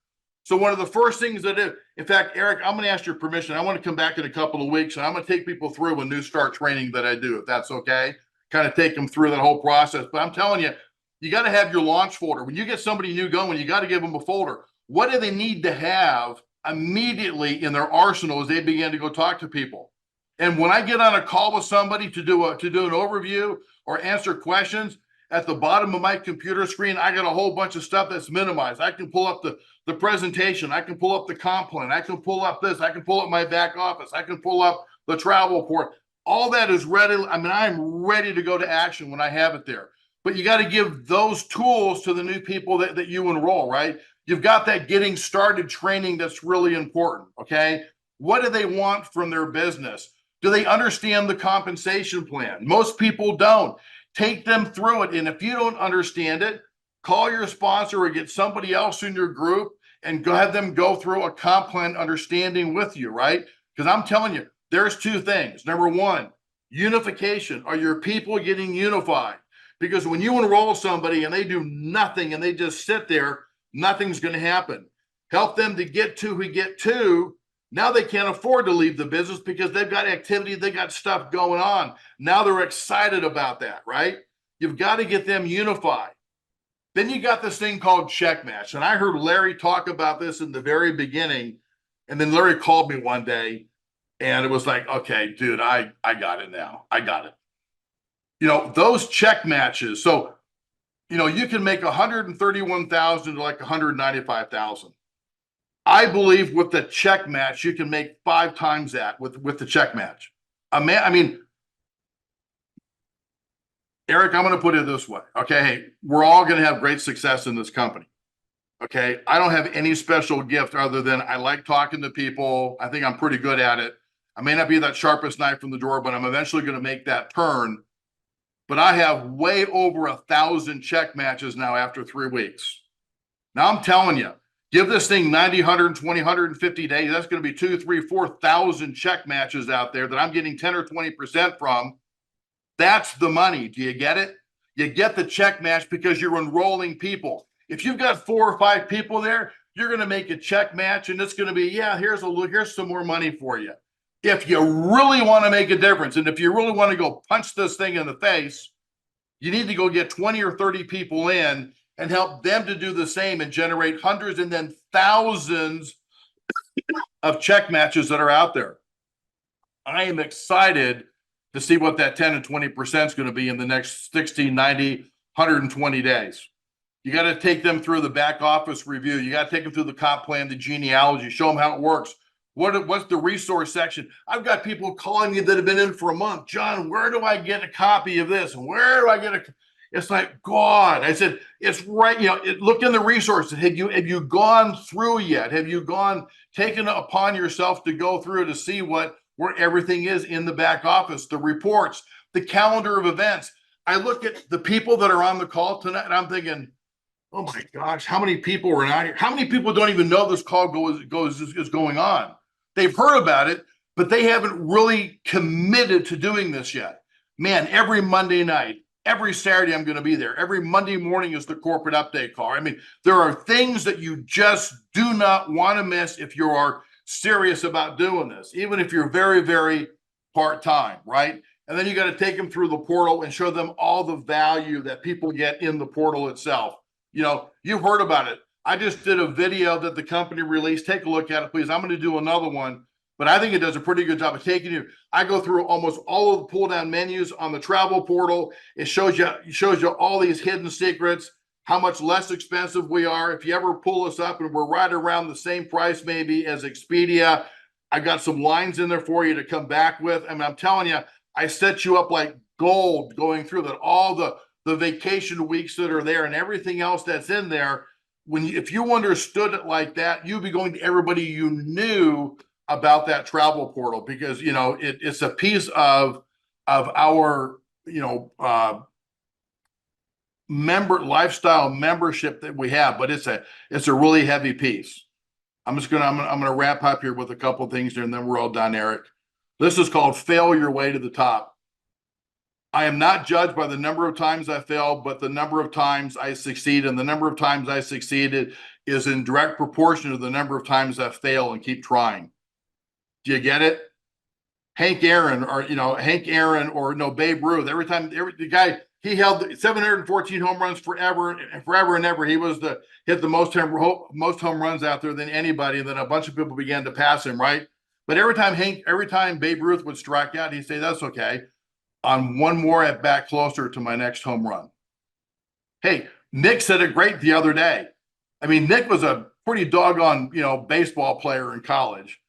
So one of the first things that in fact, Eric, I'm going to ask your permission. I want to come back in a couple of weeks and I'm going to take people through a new start training that I do, if that's okay. Kind of take them through that whole process. But I'm telling you, you got to have your launch folder. When you get somebody new going, you got to give them a folder. What do they need to have immediately in their arsenal as they begin to go talk to people? And when I get on a call with somebody to do an overview or answer questions, at the bottom of my computer screen, I got a whole bunch of stuff that's minimized. I can pull up the presentation. I can pull up the comp plan. I can pull up this. I can pull up my back office. I can pull up the travel report. All that is ready. I mean, I'm ready to go to action when I have it there. But you got to give those tools to the new people that you enroll, right? You've got that getting started training that's really important, okay? What do they want from their business? Do they understand the compensation plan? Most people don't. Take them through it. And if you don't understand it, call your sponsor or get somebody else in your group and have them go through a comp plan understanding with you, right? Because I'm telling you, there's two things. Number one, unification. Are your people getting unified? Because when you enroll somebody and they do nothing and they just sit there, nothing's going to happen. Help them to get to. Now they can't afford to leave the business because they've got activity, they got stuff going on. Now they're excited about that, right? You've got to get them unified. Then you got this thing called check match. And I heard Larry talk about this in the very beginning. And then Larry called me one day and it was like, okay, dude, I got it now. I got it. Those check matches. So, you can make 131,000 to like 195,000. I believe with the check match, you can make 5 times that with the check match. I mean, Eric, I'm going to put it this way. Okay. Hey, we're all going to have great success in this company. Okay. I don't have any special gift other than I like talking to people. I think I'm pretty good at it. I may not be that sharpest knife from the drawer, but I'm eventually going to make that turn. But I have way over 1,000 check matches now after 3 weeks. Now I'm telling you, give this thing 90, 120, 150 days. That's going to be 2, 3, 4,000 check matches out there that I'm getting 10 or 20% from. That's the money. Do you get it? You get the check match because you're enrolling people. If you've got 4 or 5 people there, you're going to make a check match and it's going to be, here's some more money for you. If you really want to make a difference and if you really want to go punch this thing in the face, you need to go get 20 or 30 people in and help them to do the same and generate hundreds and then thousands of check matches that are out there. I am excited to see what that 10 and 20% is going to be in the next 60, 90, 120 days. You got to take them through the back office review. You got to take them through the comp plan, the genealogy, show them how it works. What's the resource section? I've got people calling me that have been in for a month. John, where do I get a copy of this? And where do I get It's like, God, I said, it's right. Look in the resources. Have you gone through yet? Have you taken it upon yourself to go through to see where everything is in the back office, the reports, the calendar of events? I look at the people that are on the call tonight and I'm thinking, oh my gosh, how many people are not here? How many people don't even know this call is going on? They've heard about it, but they haven't really committed to doing this yet. man, every Monday night, every Saturday, I'm going to be there. Every Monday morning is the corporate update call. I mean, there are things that you just do not want to miss if you are serious about doing this, even if you're very, very part-time, right? And then you got to take them through the portal and show them all the value that people get in the portal itself. You know, you've heard about it. I just did a video that the company released. Take a look at it, please. I'm going to do another one, but I think it does a pretty good job of taking you. I go through almost all of the pull down menus on the travel portal. It shows you all these hidden secrets, how much less expensive we are. If you ever pull us up and we're right around the same price maybe as Expedia, I got some lines in there for you to come back with. I mean, I'm telling you, I set you up like gold going through that. All the vacation weeks that are there and everything else that's in there. If you understood it like that, you'd be going to everybody you knew about that travel portal, because you know it's a piece of our lifestyle membership that we have, but it's a really heavy piece. I'm gonna wrap up here with a couple of things here, and then we're all done, Eric. This is called fail your way to the top. I am not judged by the number of times I failed, but the number of times I succeed, and the number of times I succeeded is in direct proportion to the number of times I fail and keep trying. Do you get it? Hank Aaron or no Babe Ruth. The guy, he held 714 home runs forever and ever. He was hit the most home runs out there than anybody. And then a bunch of people began to pass him, right? But every time Babe Ruth would strike out, he'd say, "That's okay. I'm one more at bat closer to my next home run." Hey, Nick said it great the other day. I mean, Nick was a pretty doggone, baseball player in college.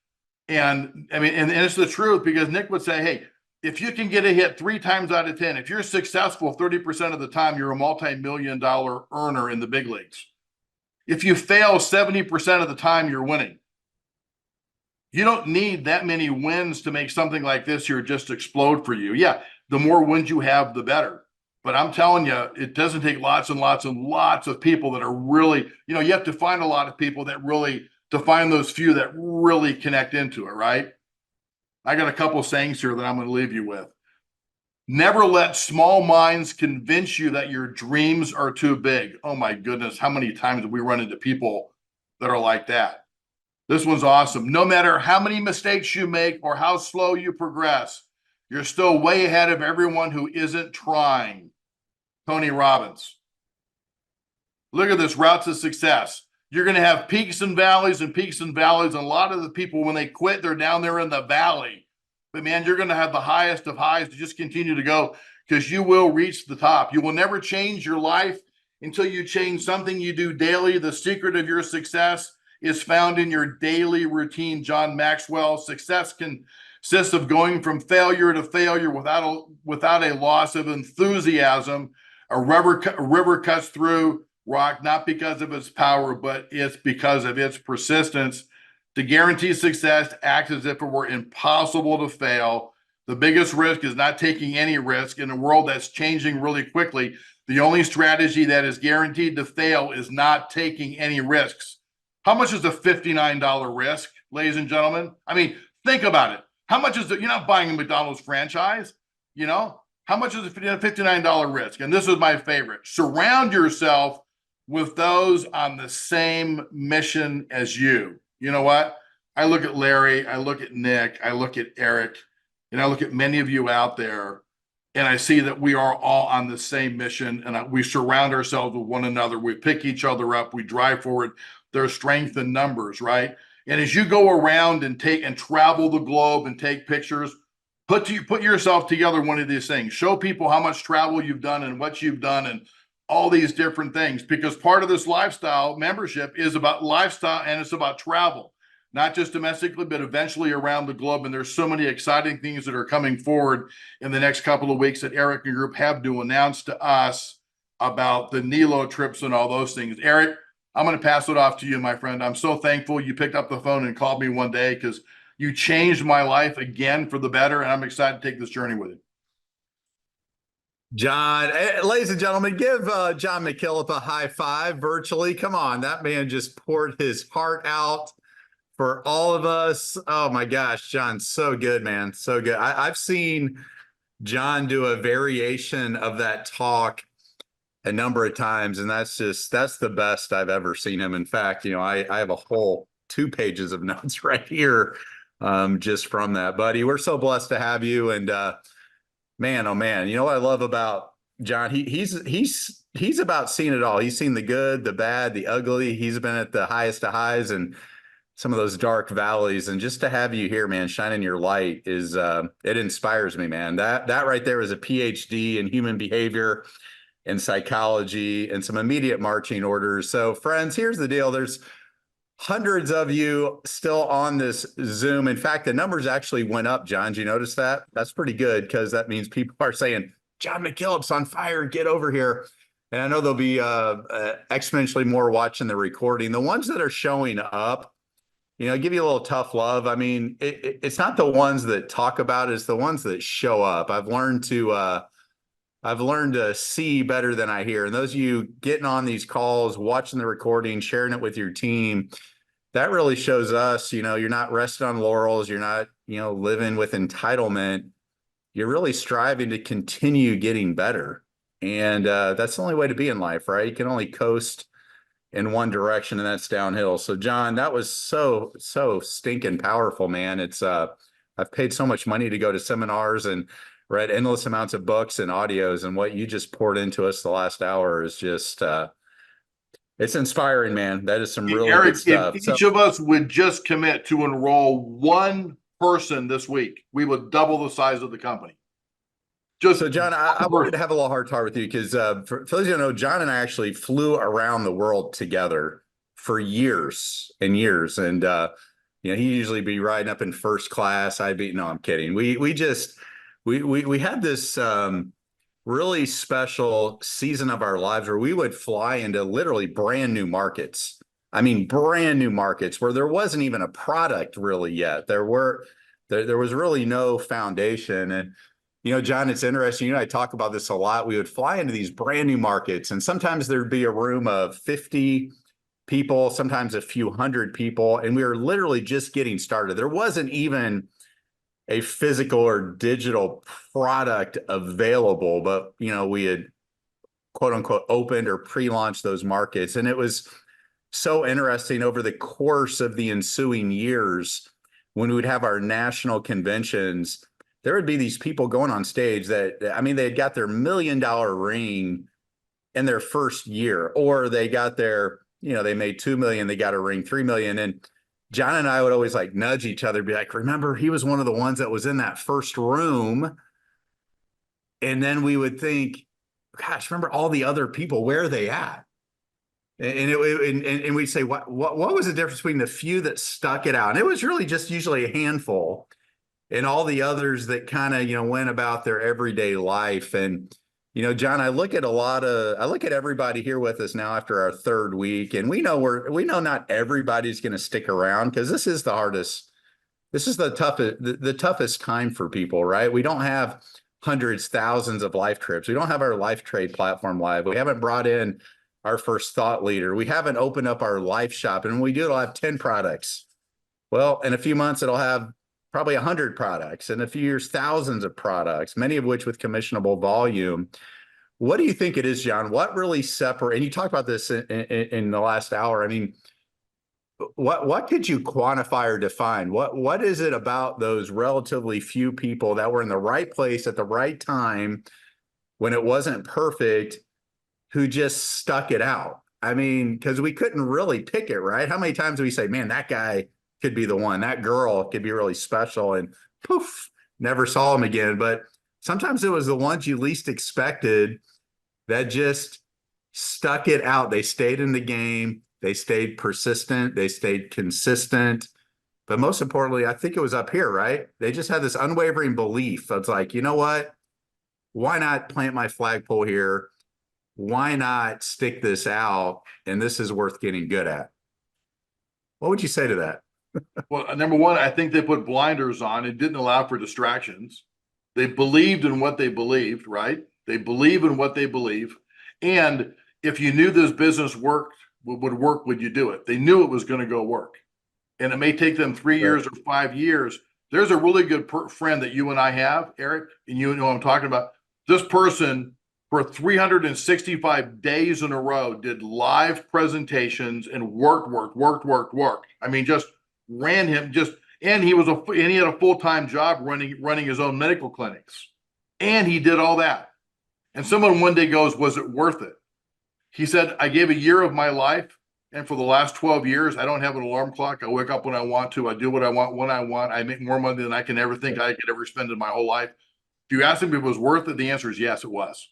And I mean, and it's the truth, because Nick would say, hey, if you can get a hit 3 times out of 10, if you're successful 30% of the time, you're a multi-million-dollar earner in the big leagues. If you fail 70% of the time, you're winning. You don't need that many wins to make something like this here just explode for you. Yeah, the more wins you have, the better. But I'm telling you, it doesn't take lots and lots and lots of people that are really, you have to find a lot of people that really, to find those few that really connect into it, right? I got a couple sayings here that I'm going to leave you with. Never let small minds convince you that your dreams are too big. Oh my goodness, how many times have we run into people that are like that? This one's awesome. No matter how many mistakes you make or how slow you progress, you're still way ahead of everyone who isn't trying. Tony Robbins. Look at this, route to success. You're going to have peaks and valleys and peaks and valleys. And a lot of the people, when they quit, they're down there in the valley. But man, you're going to have the highest of highs to just continue to go, because you will reach the top. You will never change your life until you change something you do daily. The secret of your success is found in your daily routine. John Maxwell. Success consists of going from failure to failure without a loss of enthusiasm. A river cuts through rock, not because of its power, but it's because of its persistence. To guarantee success, act as if it were impossible to fail. The biggest risk is not taking any risk. In a world that's changing really quickly, the only strategy that is guaranteed to fail is not taking any risks. How much is a $59 risk, ladies and gentlemen? I mean, think about it. How much is it? You're not buying a McDonald's franchise, How much is a $59 risk? And this is my favorite. Surround yourself with those on the same mission as you. You know what? I look at Larry, I look at Nick, I look at Eric, and I look at many of you out there, and I see that we are all on the same mission, and we surround ourselves with one another. We pick each other up. We drive forward. There's strength in numbers, right? And as you go around and travel the globe and take pictures, put yourself together one of these things. Show people how much travel you've done and what you've done and all these different things, because part of this lifestyle membership is about lifestyle, and it's about travel, not just domestically, but eventually around the globe. And there's so many exciting things that are coming forward in the next couple of weeks that Eric and group have to announce to us about the Nelo trips and all those things. Eric, I'm going to pass it off to you, my friend. I'm so thankful you picked up the phone and called me one day, because you changed my life again for the better. And I'm excited to take this journey with you. John, ladies and gentlemen, give John McKillop a high five virtually. Come on, that man just poured his heart out for all of us. Oh my gosh, John, so good, man, so good. I've seen John do a variation of that talk a number of times, and that's the best I've ever seen him. In fact, I have a whole 2 pages of notes right here, just from that, buddy. We're so blessed to have you, and man, oh man, you know what I love about John? He's about seeing it all. He's seen the good, the bad, the ugly. He's been at the highest of highs and some of those dark valleys. And just to have you here, man, shining your light is it inspires me, man. That right there is a PhD in human behavior and psychology and some immediate marching orders. So, friends, here's the deal. There's hundreds of you still on this Zoom. In fact, the numbers actually went up, John. Did you notice that? That's pretty good, because that means people are saying, John McKillop's on fire, get over here. And I know there'll be exponentially more watching the recording. The ones that are showing up, give you a little tough love. I mean, it's not the ones that talk about it, it's the ones that show up. I've learned to see better than I hear. And those of you getting on these calls, watching the recording, sharing it with your team, that really shows us, you're not resting on laurels. You're not, living with entitlement. You're really striving to continue getting better. And that's the only way to be in life, right? You can only coast in one direction, and that's downhill. So, John, that was so stinking powerful, man. It's I've paid so much money to go to seminars and read endless amounts of books and audios, and what you just poured into us the last hour is just it's inspiring, man. That is some really Eric, good stuff. if each of us would just commit to enroll one person this week, we would double the size of the company. So, John, I wanted to have a little heart to heart with you, because for those of you who know, John and I actually flew around the world together for years and years. And, he'd usually be riding up in first class. No, I'm kidding. We had this really special season of our lives where we would fly into literally brand new markets. I mean, brand new markets where there wasn't even a product really yet. There was really no foundation. And John, it's interesting. I talk about this a lot. We would fly into these brand new markets, and sometimes there'd be a room of 50 people, sometimes a few hundred people, and we were literally just getting started. There wasn't even a physical or digital product available, but we had quote unquote opened or pre-launched those markets. And it was so interesting over the course of the ensuing years, when we would have our national conventions, there would be these people going on stage that, they had got their $1 million ring in their first year, or they got their, they made 2 million, they got a ring, 3 million. And John and I would always like nudge each other, be like, remember, he was one of the ones that was in that first room. And then we would think, gosh, remember all the other people, where are they at? And we'd say, what was the difference between the few that stuck it out? And it was really just usually a handful, and all the others that kind of, went about their everyday life. And, John, I look at everybody here with us now after our third week, and we know not everybody's going to stick around, because this is the hardest. This is the toughest time for people, right? We don't have hundreds, thousands of life trips. We don't have our life trade platform live. We haven't brought in our first thought leader. We haven't opened up our life shop. And when we do, it'll have 10 products. Well, in a few months, it'll have probably 100 products. In a few years, thousands of products, many of which with commissionable volume. What do you think it is, John? What really separates, and you talked about this in the last hour. I mean, what could you quantify or define? What is it about those relatively few people that were in the right place at the right time when it wasn't perfect, who just stuck it out? I mean, because we couldn't really pick it, right? How many times do we say, man, that guy could be the one, that girl could be really special, and poof, never saw him again. But sometimes it was the ones you least expected that just stuck it out. They stayed in the game. They stayed persistent. They stayed consistent. But most importantly, I think it was up here, right? They just had this unwavering belief. It's like, you know what? Why not plant my flagpole here? Why not stick this out? And this is worth getting good at. What would you say to that? Well, number one, I think they put blinders on. It didn't allow for distractions. They believed in what they believed, right? They believe in what they believe. And if you knew this business would work, would you do it? They knew it was going to go work. And it may take them 3 years or 5 years, there's a really good friend that you and I have, Eric, and you know what I'm talking about. This person for 365 days in a row did live presentations and worked. I mean, just ran him just, and he had a full-time job running his own medical clinics. And he did all that. And someone one day goes, was it worth it? He said, I gave a year of my life. And for the last 12 years, I don't have an alarm clock. I wake up when I want to. I do what I want when I want. I make more money than I can ever think I could ever spend in my whole life. If you ask him if it was worth it, the answer is yes, it was.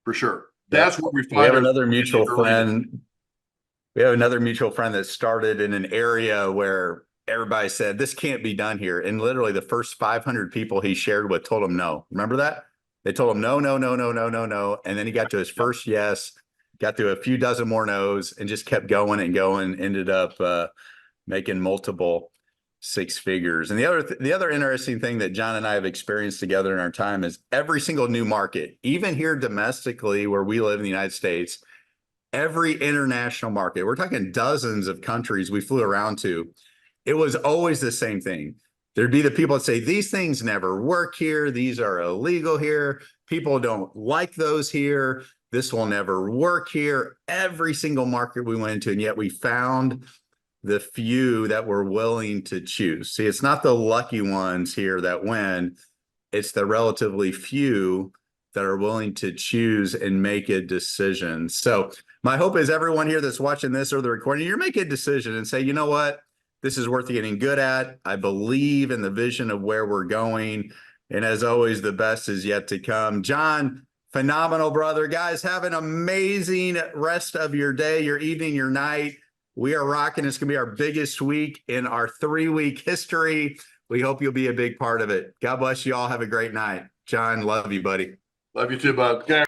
For sure. That's what we find. We have another mutual friend. We have another mutual friend that started in an area where everybody said, this can't be done here. And literally the first 500 people he shared with told him no. Remember that? They told him no. And then he got to his first yes, got through a few dozen more no's, and just kept going and going, ended up making multiple six figures. And the other interesting thing that John and I have experienced together in our time is every single new market, even here domestically where we live in the United States, every international market, we're talking dozens of countries we flew around to, it was always the same thing. There'd be the people that say, these things never work here. These are illegal here. People don't like those here. This will never work here. Every single market we went into, and yet we found the few that were willing to choose. See, it's not the lucky ones here that win. It's the relatively few that are willing to choose and make a decision. So my hope is everyone here that's watching this or the recording, you're making a decision and say, you know what? This is worth getting good at. I believe in the vision of where we're going. And as always, the best is yet to come. John, phenomenal, brother. Guys, have an amazing rest of your day, your evening, your night. We are rocking. It's going to be our biggest week in our 3-week history. We hope you'll be a big part of it. God bless you all. Have a great night. John, love you, buddy. Love you too, bud. Okay.